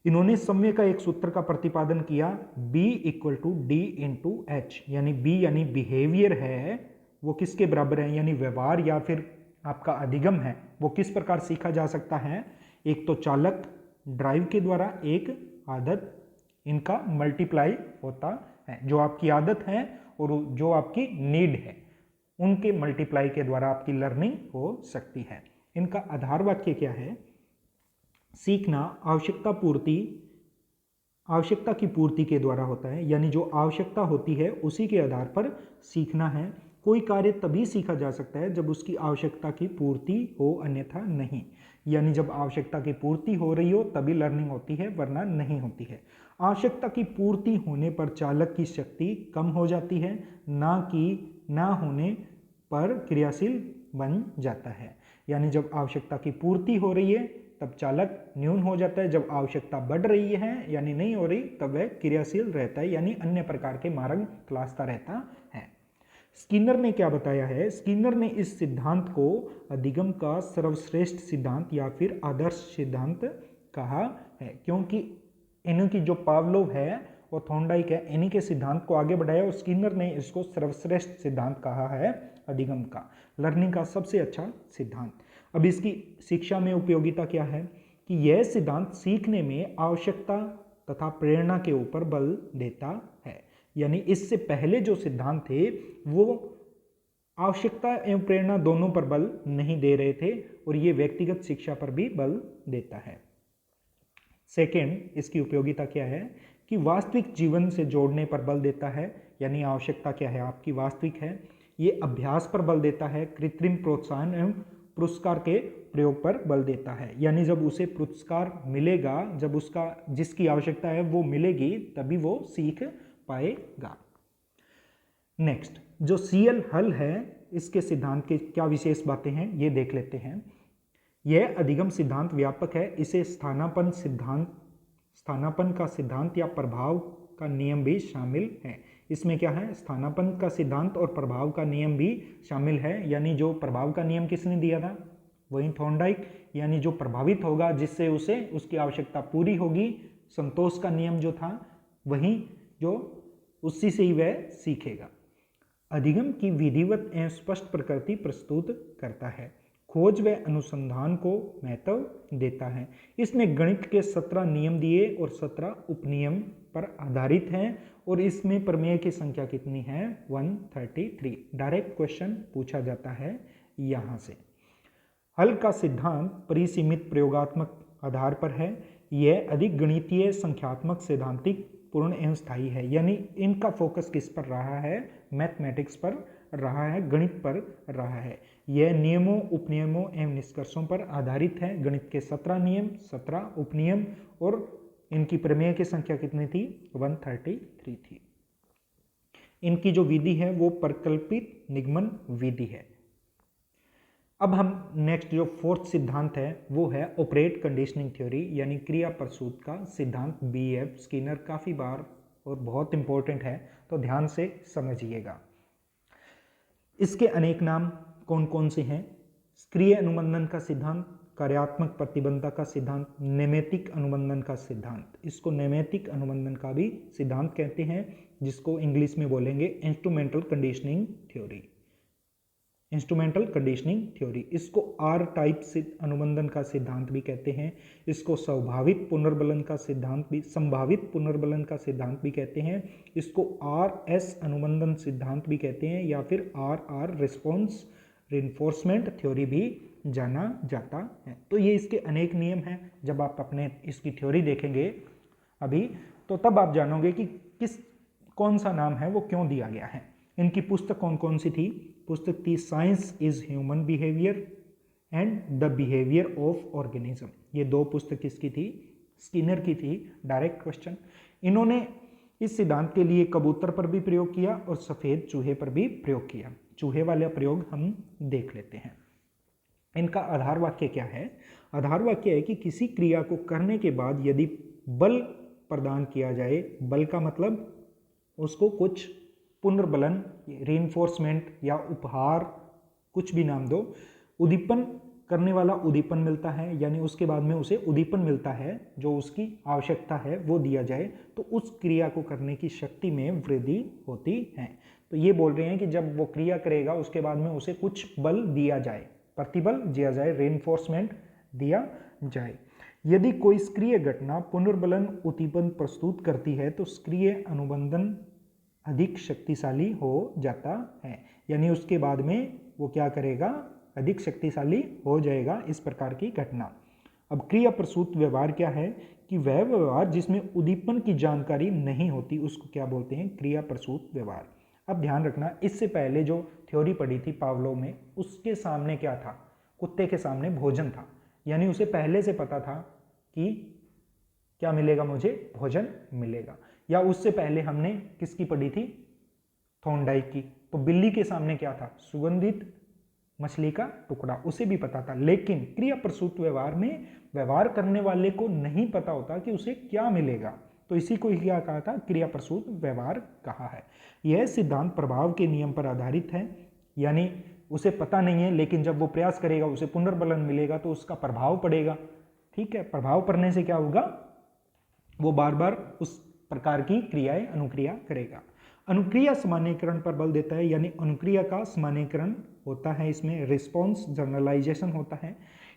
Speaker 1: इन्होंने समय का एक सूत्र का प्रतिपादन किया, B = D × H, यानी B यानी बिहेवियर है वो किसके बराबर है, यानी व्यवहार या फिर आपका अधिगम है वो किस प्रकार सीखा जा सकता है? एक तो चालक ड्राइव के द्वारा, एक आदत, इनका मल्टीप्लाई होता है। जो आपकी आदत है और जो आपकी नीड है उनके मल्टीप्लाई के द्वारा आपकी लर्निंग हो सकती है। इनका आधार वाक्य क्या है? सीखना आवश्यकता की पूर्ति के द्वारा होता है, यानी जो आवश्यकता होती है उसी के आधार पर सीखना है। कोई कार्य तभी सीखा जा सकता है जब उसकी आवश्यकता की पूर्ति हो, अन्यथा नहीं। यानी जब आवश्यकता की पूर्ति हो रही हो तभी लर्निंग होती है, वरना नहीं होती है। आवश्यकता की पूर्ति होने पर चालक की शक्ति कम हो जाती है, ना होने पर क्रियाशील बन जाता है। यानी जब आवश्यकता की पूर्ति हो रही है तब चालक न्यून हो जाता है, जब आवश्यकता बढ़ रही है यानी नहीं हो रही तब वह क्रियाशील रहता है, यानी अन्य प्रकार के मार्ग तलाशता रहता है। स्किनर ने क्या बताया है? स्किनर ने इस सिद्धांत को अधिगम का सर्वश्रेष्ठ सिद्धांत या फिर आदर्श सिद्धांत कहा है, क्योंकि इनकी जो पावलोव है और थॉर्नडाइक है इन्हीं के सिद्धांत को आगे बढ़ाया और स्किनर ने इसको सर्वश्रेष्ठ सिद्धांत कहा है अधिगम का, लर्निंग का सबसे अच्छा सिद्धांत। अब इसकी शिक्षा में उपयोगिता क्या है कि यह सिद्धांत सीखने में आवश्यकता तथा प्रेरणा के ऊपर बल देता है, यानी इससे पहले जो सिद्धांत थे वो आवश्यकता एवं प्रेरणा दोनों पर बल नहीं दे रहे थे और ये व्यक्तिगत शिक्षा पर भी बल देता है। सेकेंड, इसकी उपयोगिता क्या है कि वास्तविक जीवन से जोड़ने पर बल देता है, यानी आवश्यकता क्या है आपकी वास्तविक है। ये अभ्यास पर बल देता है, कृत्रिम प्रोत्साहन एवं पुरस्कार के प्रयोग पर बल देता है, यानी जब उसे पुरस्कार मिलेगा, जब उसका जिसकी आवश्यकता है वो मिलेगी तभी वो सीख पाएगा। नेक्स्ट, जो सीएल हल है इसके सिद्धांत के क्या विशेष बातें हैं ये देख लेते हैं। यह अधिगम सिद्धांत व्यापक है, इसे स्थानापन्न का सिद्धांत या प्रभाव का नियम भी शामिल है। इसमें क्या है? स्थानापन्न का सिद्धांत और प्रभाव का नियम भी शामिल है, यानी जो प्रभाव का नियम किसने दिया था? वही थॉर्नडाइक, यानी जो प्रभावित होगा जिससे उसे उसकी आवश्यकता पूरी होगी, संतोष का नियम जो था वही जो उसी से ही वह सीखेगा। अधिगम की विधिवत एवं स्पष्ट प्रकृति प्रस्तुत करता है, खोज व अनुसंधान को महत्व देता है। इसने गणित के 17 नियम दिए और 17 उपनियम पर आधारित हैं और इसमें प्रमेय की संख्या कितनी है? 133। डायरेक्ट क्वेश्चन पूछा जाता है यहाँ से। हल का सिद्धांत परिसीमित प्रयोगात्मक आधार पर है, यह अधिक गणितीय संख्यात्मक सैद्धांतिक पूर्ण एवं स्थायी है, यानी इनका फोकस किस पर रहा है? मैथमेटिक्स पर रहा है, गणित पर रहा है। यह नियमों, उपनियमों एवं निष्कर्षों पर आधारित है। गणित के 17 नियम, 17 उपनियम और इनकी प्रमेय की संख्या कितनी थी? 133 थी। इनकी जो विधि है वो परिकल्पित निगमन विधि है। अब हम नेक्स्ट जो फोर्थ सिद्धांत है वो है ऑपरेट कंडीशनिंग थ्योरी, यानी क्रिया प्रसूत का सिद्धांत। BF स्किनर काफ़ी बार और बहुत इंपॉर्टेंट है तो ध्यान से समझिएगा। इसके अनेक नाम कौन कौन से हैं? सक्रिय अनुबंधन का सिद्धांत, कार्यात्मक प्रतिबद्धता का सिद्धांत, नैमित्तिक अनुबंधन का सिद्धांत। इसको नैमित्तिक अनुबंधन का भी सिद्धांत कहते हैं, जिसको इंग्लिश में बोलेंगे instrumental conditioning theory. Instrumental conditioning theory, इसको R टाइप से अनुबंधन का सिद्धांत भी कहते हैं। इसको संभावित पुनर्बलन का सिद्धांत भी कहते हैं। इसको RS अनुबंधन सिद्धांत भी कहते हैं या फिर RR रिस्पॉन्स रिइंफोर्समेंट थ्योरी भी जाना जाता है। तो ये इसके अनेक नियम हैं। जब आप अपने इसकी थ्योरी देखेंगे अभी तो तब आप जानोगे कि कौन सा नाम है वो क्यों दिया गया है। इनकी पुस्तक कौन कौन सी थी? पुस्तक थी science is human behaviour and the behaviour of organism. ये दो पुस्तक किसकी थी? स्किनर की थी। Direct question. इन्होंने इस सिद्धांत के लिए कबूतर पर भी प्रयोग किया और सफेद चूहे पर भी प्रयोग किया। चूहे वाला प्रयोग हम देख लेते हैं। इनका आधार वाक्य क्या है? आधार वाक्य है कि किसी क्रिया को करने के बाद यदि बल प्रदान किया जाए, बल का मतलब उसको कुछ पुनर्बलन, रीइंफोर्समेंट या उपहार, कुछ भी नाम दो, उद्दीपन करने वाला उद्दीपन मिलता है, यानी उसके बाद में उसे उद्दीपन मिलता है जो उसकी आवश्यकता है वो दिया जाए, तो उस क्रिया को करने की शक्ति में वृद्धि होती है। तो ये बोल रहे हैं कि जब वो क्रिया करेगा उसके बाद में उसे कुछ बल दिया जाए, प्रतिबल दिया जाए, रेनफोर्समेंट दिया जाए। यदि कोई सक्रिय घटना पुनर्बलन उद्दीपन प्रस्तुत करती है तो सक्रिय अनुबंधन अधिक शक्तिशाली हो जाता है, यानी उसके बाद में वो क्या करेगा? अधिक शक्तिशाली हो जाएगा इस प्रकार की घटना। अब क्रिया प्रसूत व्यवहार क्या है? कि वह व्यवहार जिसमें उद्दीपन की जानकारी नहीं होती उसको क्या बोलते हैं? क्रिया प्रसूत व्यवहार। अब ध्यान रखना, इससे पहले जो थ्योरी पढ़ी थी पावलोव में, उसके सामने क्या था? कुत्ते के सामने भोजन था, यानी उसे पहले से पता था कि क्या मिलेगा? मुझे भोजन मिलेगा। या उससे पहले हमने किसकी पढ़ी थी? थॉर्नडाइक की। तो बिल्ली के सामने क्या था? सुगंधित मछली का टुकड़ा, उसे भी पता था। लेकिन क्रिया प्रसूत व्यवहार में व्यवहार करने वाले को नहीं पता होता कि उसे क्या मिलेगा, तो इसी को क्या कहा था? क्रिया प्रसूत व्यवहार कहा है। यह सिद्धांत प्रभाव के नियम पर आधारित है, यानी उसे पता नहीं है लेकिन जब वो प्रयास करेगा उसे पुनर्बलन मिलेगा तो उसका प्रभाव पड़ेगा। ठीक है, प्रभाव पड़ने से क्या होगा? वो बार बार उस प्रकार की क्रियाएं अनुक्रिया करेगा। अनुक्रिया सामान्यीकरण पर बल देता है, यानी अनुक्रिया का सामान्यीकरण होता है, इसमें रिस्पॉन्स जनरलाइजेशन होता है।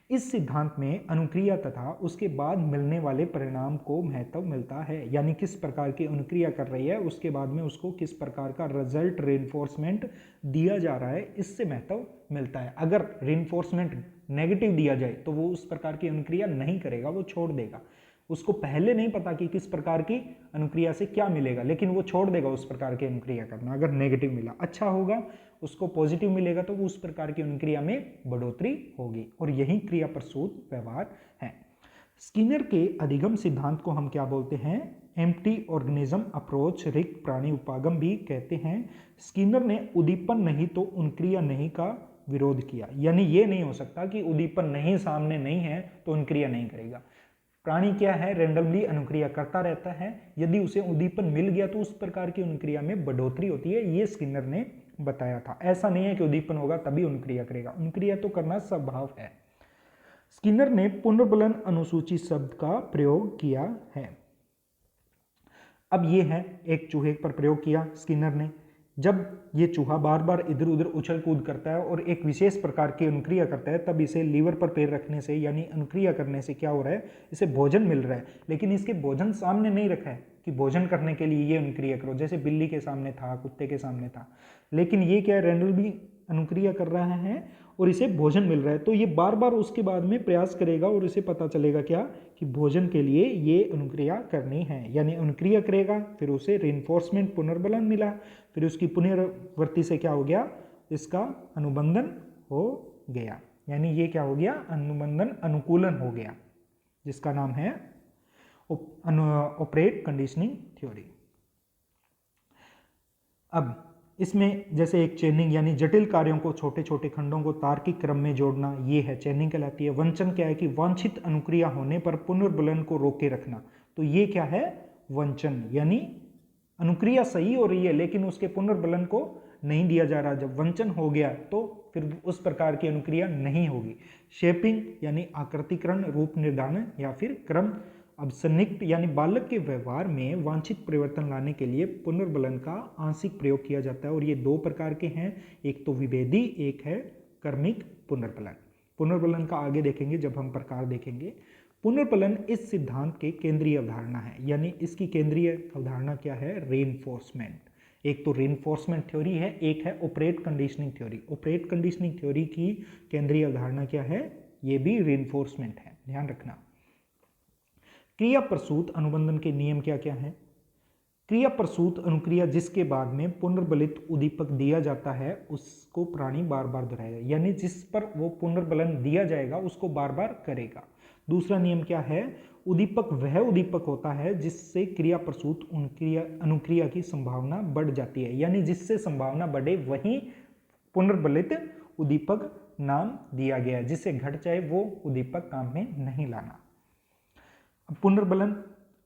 Speaker 1: इस सिद्धांत में अनुक्रिया तथा उसके बाद मिलने वाले परिणाम को महत्व मिलता है, यानी किस प्रकार की अनुक्रिया कर रही है उसके बाद में उसको किस प्रकार का रिजल्ट रेनफोर्समेंट दिया जा रहा है, इससे महत्व मिलता है। अगर रेनफोर्समेंट नेगेटिव दिया जाए तो वो उस प्रकार की अनुक्रिया नहीं करेगा, वो छोड़ देगा। उसको पहले नहीं पता कि किस प्रकार की अनुक्रिया से क्या मिलेगा, लेकिन वो छोड़ देगा उस प्रकार की अनुक्रिया करना। अगर नेगेटिव मिला, अच्छा होगा, उसको पॉजिटिव मिलेगा तो उस प्रकार की अनुक्रिया में बढ़ोतरी होगी, और यही क्रिया प्रसूत व्यवहार है। स्किनर के अधिगम सिद्धांत को हम क्या बोलते हैं? एम्प्टी ऑर्गेनिज्म अप्रोच, रिक्त प्राणी उपागम भी कहते हैं। स्किनर ने उद्दीपन नहीं तो अनुक्रिया नहीं का विरोध किया, यानी ये नहीं हो सकता कि उद्दीपन नहीं, सामने नहीं है तो अनुक्रिया नहीं करेगा। प्राणी क्या है? रेंडमली अनुक्रिया करता रहता है, यदि उसे उद्दीपन मिल गया तो उस प्रकार की अनुक्रिया में बढ़ोतरी होती है, ये स्किनर ने बताया था। ऐसा नहीं है कि उद्दीपन होगा तभी अनुक्रिया करेगा, अनुक्रिया तो करना स्वभाव है। स्किनर ने पुनर्बलन अनुसूची शब्द का प्रयोग किया है। अब ये है, एक चूहे पर प्रयोग किया स्किनर ने। जब ये चूहा बार बार इधर उधर उछल कूद करता है और एक विशेष प्रकार की अनुक्रिया करता है, तब इसे लीवर पर पैर रखने से यानी अनुक्रिया करने से क्या हो रहा है? इसे भोजन मिल रहा है, लेकिन इसके भोजन सामने नहीं रखा है कि भोजन करने के लिए ये अनुक्रिया करो, जैसे बिल्ली के सामने था, कुत्ते के सामने था। लेकिन ये क्या है? रैंडमली अनुक्रिया कर रहा है और इसे भोजन मिल रहा है, तो ये बार बार उसके बाद में प्रयास करेगा और इसे पता चलेगा क्या? कि भोजन के लिए ये अनुक्रिया करनी है, यानी अनुक्रिया करेगा, फिर उसे रिइंफोर्समेंट पुनर्बलन मिला, फिर उसकी पुनरावृत्ति से क्या हो गया? इसका अनुबंधन हो गया, यानी ये क्या हो गया? अनुबंधन अनुकूलन हो गया, जिसका नाम है ऑपरेट कंडीशनिंग थ्योरी। अब इसमें जैसे एक चेनिंग, यानी जटिल कार्यों को छोटे छोटे खंडों को तार्किक क्रम में जोड़ना, ये है चेनिंग कहलाती है। वंचन क्या है? कि वांछित अनुक्रिया होने पर पुनर्बलन को रोके रखना, तो ये क्या है? वंचन, यानी अनुक्रिया सही हो रही है लेकिन उसके पुनर्बलन को नहीं दिया जा रहा। जब वंचन हो गया तो फिर उस प्रकार की अनुक्रिया नहीं होगी। शेपिंग यानी आकृतिकरण, रूप निर्धारण या फिर क्रम। अब संनिग्ध यानी बालक के व्यवहार में वांछित परिवर्तन लाने के लिए पुनर्बलन का आंशिक प्रयोग किया जाता है, और ये दो प्रकार के हैं, एक तो विभेदी, एक है क्रमिक पुनर्बलन। पुनर्बलन का आगे देखेंगे जब हम प्रकार देखेंगे। पुनर्बलन इस सिद्धांत के केंद्रीय अवधारणा है, यानी इसकी केंद्रीय अवधारणा क्या है? रेनफोर्समेंट। एक तो रेनफोर्समेंट थ्योरी है, एक है operate conditioning theory. Operate conditioning theory की केंद्रीय अवधारणा क्या है? ये भी रेनफोर्समेंट है, ध्यान रखना। क्रिया प्रसूत अनुबंधन के नियम क्या क्या है? क्रिया प्रसूत अनुक्रिया जिसके बाद में पुनर्बलित उद्दीपक दिया जाता है उसको प्राणी बार बार दोहराएगा, यानी जिस पर वो पुनर्बलन दिया जाएगा उसको बार बार करेगा। दूसरा नियम क्या है? उद्दीपक वह उद्दीपक होता है जिससे क्रिया प्रसूत अनुक्रिया की संभावना बढ़ जाती है, यानी जिससे संभावना बढ़े वही पुनर्बलित उद्दीपक नाम दिया गया, जिससे घट जाए वो उद्दीपक काम में नहीं लाना। पुनर्बलन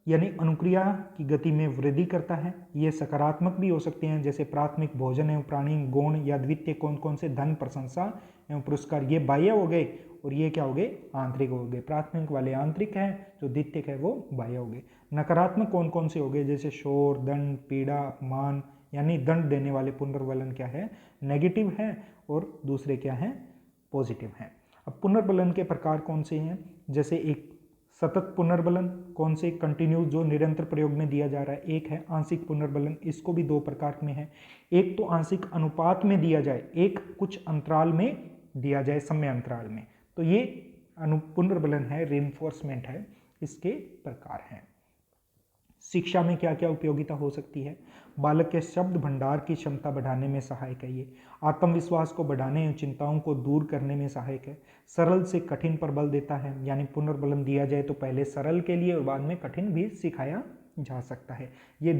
Speaker 1: यानी अनुक्रिया की गति में वृद्धि करता है। ये सकारात्मक भी हो सकते हैं, जैसे प्राथमिक भोजन एवं प्राणी गौण या द्वितीय कौन कौन से धन प्रशंसा एवं पुरस्कार, ये बाह्य हो गए और ये क्या हो गए? आंतरिक हो गए। प्राथमिक वाले आंतरिक हैं, जो द्वितीय है वो बाह्य हो गए। नकारात्मक कौन कौन से हो गए? जैसे शोर, दंड, पीड़ा, अपमान, यानी दंड देने वाले पुनर्बलन क्या है? नेगेटिव है, और दूसरे क्या है? पॉजिटिव है। अब पुनर्बलन के प्रकार कौन से हैं? जैसे एक सतत पुनर्बलन, कौन से? कंटिन्यूस, जो निरंतर प्रयोग में दिया जा रहा है। एक है आंशिक पुनर्बलन, इसको भी दो प्रकार में है। एक तो आंशिक अनुपात में दिया जाए, एक कुछ अंतराल में दिया जाए, समय अंतराल में, तो ये पुनर्बलन है, रिइंफोर्समेंट है, इसके प्रकार हैं। शिक्षा में क्या क्या उपयोगिता हो सकती है? बालक के शब्द भंडार की क्षमता बढ़ाने में सहायक है। ये आत्मविश्वास को बढ़ाने और चिंताओं को दूर करने में सहायक है। सरल से कठिन पर बल देता है, यानी पुनर्बलन दिया जाए तो पहले सरल के लिए और बाद में कठिन भी सिखाया जा सकता है। ये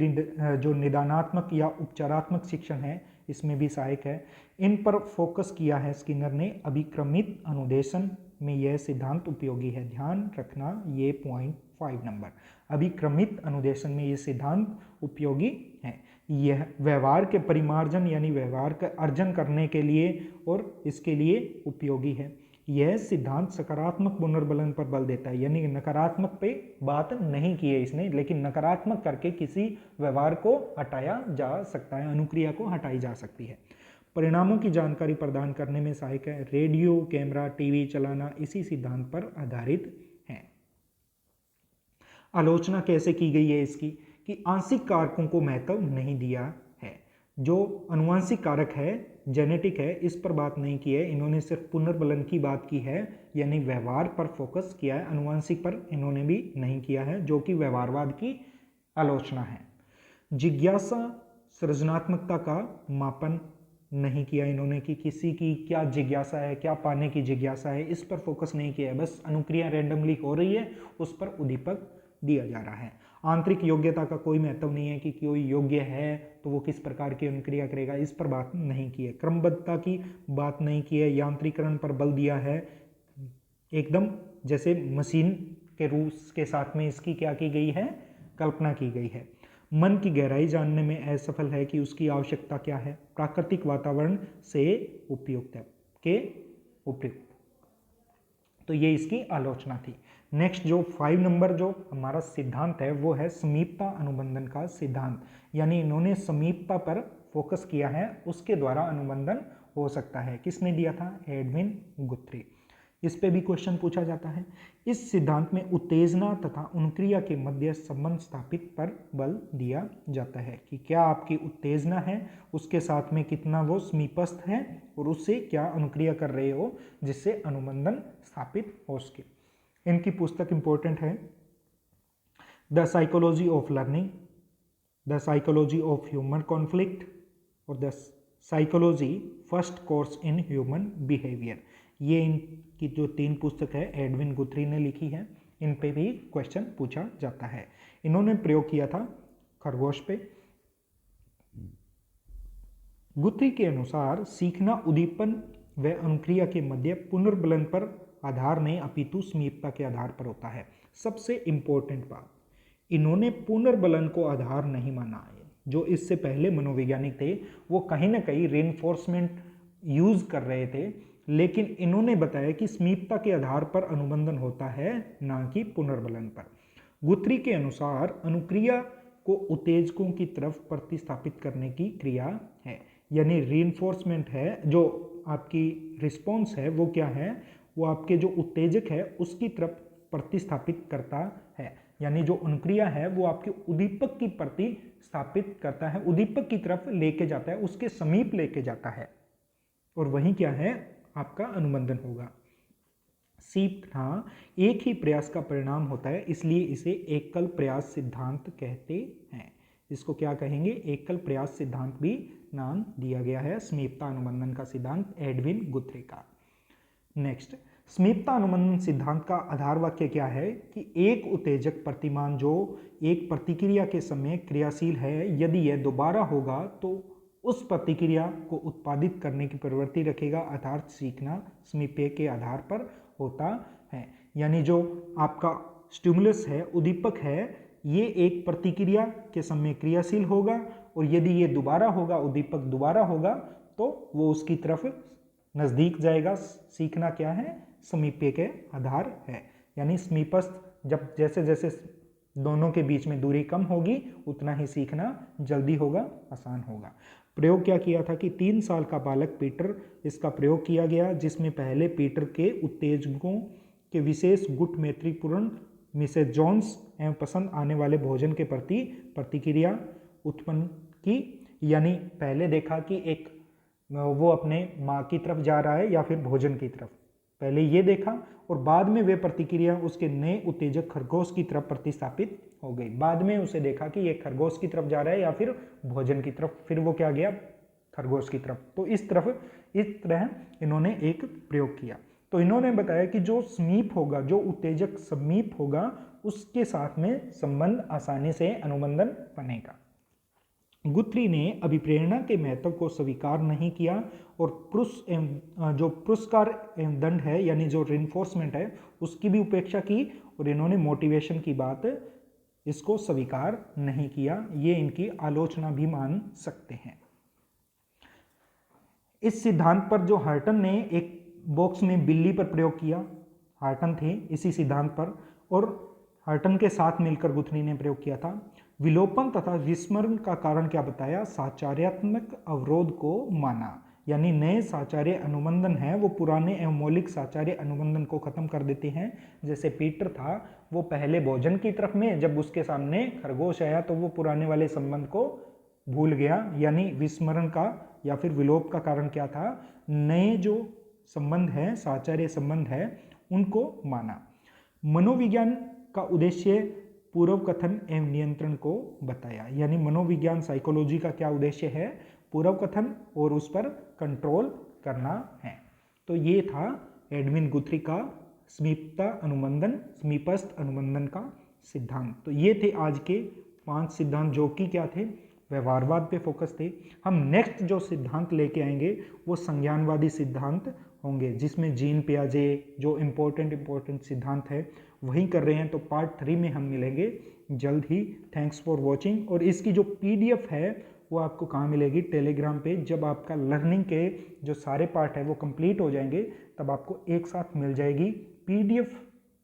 Speaker 1: जो निदानात्मक या उपचारात्मक शिक्षण है इसमें भी सहायक है। इन पर फोकस किया है स्किनर ने। अभिक्रमित अनुदेशन में यह सिद्धांत उपयोगी है। ध्यान रखना ये पॉइंट 5 नंबर। अभिक्रमित अनुदेशन में ये सिद्धांत उपयोगी है। यह व्यवहार के परिमार्जन यानी व्यवहार का अर्जन करने के लिए और इसके लिए उपयोगी है। यह सिद्धांत सकारात्मक पुनर्बलन पर बल देता है, यानी नकारात्मक पे बात नहीं की है इसने, लेकिन नकारात्मक करके किसी व्यवहार को हटाया जा सकता है, अनुक्रिया को हटाई जा सकती है। परिणामों की जानकारी प्रदान करने में सहायक है। रेडियो, कैमरा, टीवी चलाना इसी सिद्धांत पर आधारित है। आलोचना कैसे की गई है इसकी? कि आंशिक कारकों को महत्व नहीं दिया है। जो अनुवांशिक कारक है, जेनेटिक है, इस पर बात नहीं की है। इन्होंने सिर्फ पुनर्बलन की बात की है, यानी व्यवहार पर फोकस किया है। अनुवांशिक पर इन्होंने भी नहीं किया है, जो कि व्यवहारवाद की आलोचना है। जिज्ञासा, सृजनात्मकता का मापन नहीं किया इन्होंने, कि किसी की क्या जिज्ञासा है, क्या पाने की जिज्ञासा है, इस पर फोकस नहीं किया है। बस अनुक्रिया रैंडमली हो रही है, उस पर उद्दीपक दिया जा रहा है। आंतरिक योग्यता का कोई महत्व नहीं है कि कोई योग्य है तो वो किस प्रकार की अनुक्रिया करेगा, इस पर बात नहीं की है। क्रमबद्धता की बात नहीं की है। यांत्रिकरण पर बल दिया है, एकदम जैसे मशीन के रूल्स के साथ में इसकी क्या की गई है? कल्पना की गई है। मन की गहराई जानने में असफल है कि उसकी आवश्यकता क्या है। प्राकृतिक वातावरण से उपयुक्त है के उपयुक्त, तो ये इसकी आलोचना थी। नेक्स्ट जो 5 नंबर जो हमारा सिद्धांत है वो है समीपता अनुबंधन का सिद्धांत, यानी इन्होंने समीपता पर फोकस किया है, उसके द्वारा अनुबंधन हो सकता है। किसने दिया था? एडविन गुथ्री। इस पे भी क्वेश्चन पूछा जाता है। इस सिद्धांत में उत्तेजना तथा अनुक्रिया के मध्य संबंध स्थापित पर बल दिया जाता है, कि क्या आपकी उत्तेजना है उसके साथ में कितना वो समीपस्थ है और उससे क्या अनुक्रिया कर रहे हो जिससे अनुबंधन स्थापित हो सके। इनकी पुस्तक इंपॉर्टेंट है, the psychology of learning, the psychology of human conflict और the psychology first course in human behaviour. ये इनकी जो 3 पुस्तक है एडविन गुथ्री ने लिखी है। इन पे भी क्वेश्चन पूछा जाता है। इन्होंने प्रयोग किया था खरगोश पे। गुथ्री के अनुसार सीखना उद्दीपन व अनुक्रिया के मध्य पुनर्बलन पर आधार नहीं अपितु समीपता के आधार पर होता है। सबसे इंपॉर्टेंट बात, इन्होंने पुनर्बलन को आधार नहीं माना है। जो इससे पहले मनोवैज्ञानिक थे वो कहीं ना कहीं रेनफोर्समेंट यूज कर रहे थे, लेकिन इन्होंने बताया कि समीपता के आधार पर अनुबंधन होता है, ना कि पुनर्बलन पर। गुथ्री के अनुसार अनुक्रिया को उत्तेजकों की तरफ प्रतिस्थापित करने की क्रिया है, यानी रीइंफोर्समेंट है। जो आपकी रिस्पॉन्स है वो क्या है? वो आपके जो उत्तेजक है उसकी तरफ प्रतिस्थापित करता है, यानी जो अनुक्रिया है वो आपके उद्दीपक की प्रतिस्थापित करता है, उद्दीपक की तरफ लेके जाता है, उसके समीप लेके जाता है, और वही क्या है? आपका अनुबंधन होगा। सीखना एक ही प्रयास का परिणाम होता है, इसलिए इसे एकल प्रयास सिद्धांत कहते हैं। इसको क्या कहेंगे? एकल प्रयास सिद्धांत भी नाम दिया गया है समीपता अनुबंधन का सिद्धांत एडविन गुथ्री का। नेक्स्ट, समीपता अनुबंधन सिद्धांत का आधार वाक्य क्या है कि एक उत्तेजक प्रतिमान जो एक प्रतिक्रिया के समय क्रियाशील है, यदि यह दोबारा होगा तो उस प्रतिक्रिया को उत्पादित करने की प्रवृत्ति रखेगा, अर्थात सीखना समीप्य के आधार पर होता है। यानी जो आपका स्टिमुलस है, उद्दीपक है, ये एक प्रतिक्रिया के समय क्रियाशील होगा और यदि ये दोबारा होगा, उद्दीपक दोबारा होगा, तो वो उसकी तरफ नज़दीक जाएगा। सीखना क्या है? समीप्य के आधार है। यानी समीपस्थ, जब जैसे जैसे दोनों के बीच में दूरी कम होगी उतना ही सीखना जल्दी होगा, आसान होगा। प्रयोग क्या किया था कि 3 साल का बालक पीटर, इसका प्रयोग किया गया, जिसमें पहले पीटर के उत्तेजकों के विशेष गुट मैत्रीपूर्ण मिसेज जॉन्स एवं पसंद आने वाले भोजन के प्रति प्रतिक्रिया उत्पन्न की। यानी पहले देखा कि एक वो अपने माँ की तरफ जा रहा है या फिर भोजन की तरफ, पहले ये देखा और बाद में वे प्रतिक्रिया उसके नए उत्तेजक खरगोश की तरफ प्रतिस्थापित हो गई। बाद में उसे देखा कि ये खरगोश की तरफ जा रहा है या फिर भोजन की तरफ, फिर वो क्या गया? खरगोश की तरफ। तो इस तरह इन्होंने एक प्रयोग किया। तो इन्होंने बताया कि जो समीप होगा, जो उत्तेजक समीप होगा, उसके साथ में संबंध आसानी से अनुबंधन बनेगा। गुथ्री ने अभिप्रेरणा के महत्व को स्वीकार नहीं किया और जो पुरस्कार एवं दंड है, यानी जो रिइंफोर्समेंट है, उसकी भी उपेक्षा की और इन्होंने मोटिवेशन की बात इसको स्वीकार नहीं किया। ये इनकी आलोचना भी मान सकते हैं। इस सिद्धांत पर जो हार्टन ने एक बॉक्स में बिल्ली पर प्रयोग किया, हार्टन थे इसी सिद्धांत पर, और हार्टन के साथ मिलकर गुथ्री ने प्रयोग किया था। विलोपन तथा विस्मरण का कारण क्या बताया? साचार्यात्मक अवरोध को माना। यानी नए साचार्य अनुबंधन है वो पुराने एवं मौलिक साचार्य अनुबंधन को खत्म कर देते हैं। जैसे पीटर था, वो पहले भोजन की तरफ में, जब उसके सामने खरगोश आया तो वो पुराने वाले संबंध को भूल गया। यानी विस्मरण का या फिर विलोप का कारण क्या था? नए जो संबंध है, साचार्य संबंध है, उनको माना। मनोविज्ञान का उद्देश्य पूर्व कथन एवं नियंत्रण को बताया। यानी मनोविज्ञान, साइकोलॉजी का क्या उद्देश्य है? पूर्व कथन और उस पर कंट्रोल करना है। तो ये था एडविन गुथ्री का समीपता अनुबंधन, समीपस्थ अनुबंधन का सिद्धांत। तो ये थे आज के 5 सिद्धांत, जो कि क्या थे? व्यवहारवाद पे फोकस थे। हम नेक्स्ट जो सिद्धांत लेके आएंगे वो संज्ञानवादी सिद्धांत होंगे, जिसमें जीन पियाजे जो इम्पोर्टेंट सिद्धांत है वही कर रहे हैं। तो पार्ट 3 में हम मिलेंगे जल्द ही। Thanks for watching. और इसकी जो PDF है वो आपको कहाँ मिलेगी? टेलीग्राम पे। जब आपका लर्निंग के जो सारे पार्ट है वो कंप्लीट हो जाएंगे तब आपको एक साथ मिल जाएगी। PDF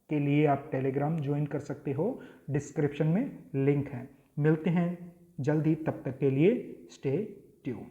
Speaker 1: के लिए आप टेलीग्राम ज्वाइन कर सकते हो, डिस्क्रिप्शन में लिंक है। मिलते हैं जल्द ही, तब तक के लिए स्टे ट्यून्ड।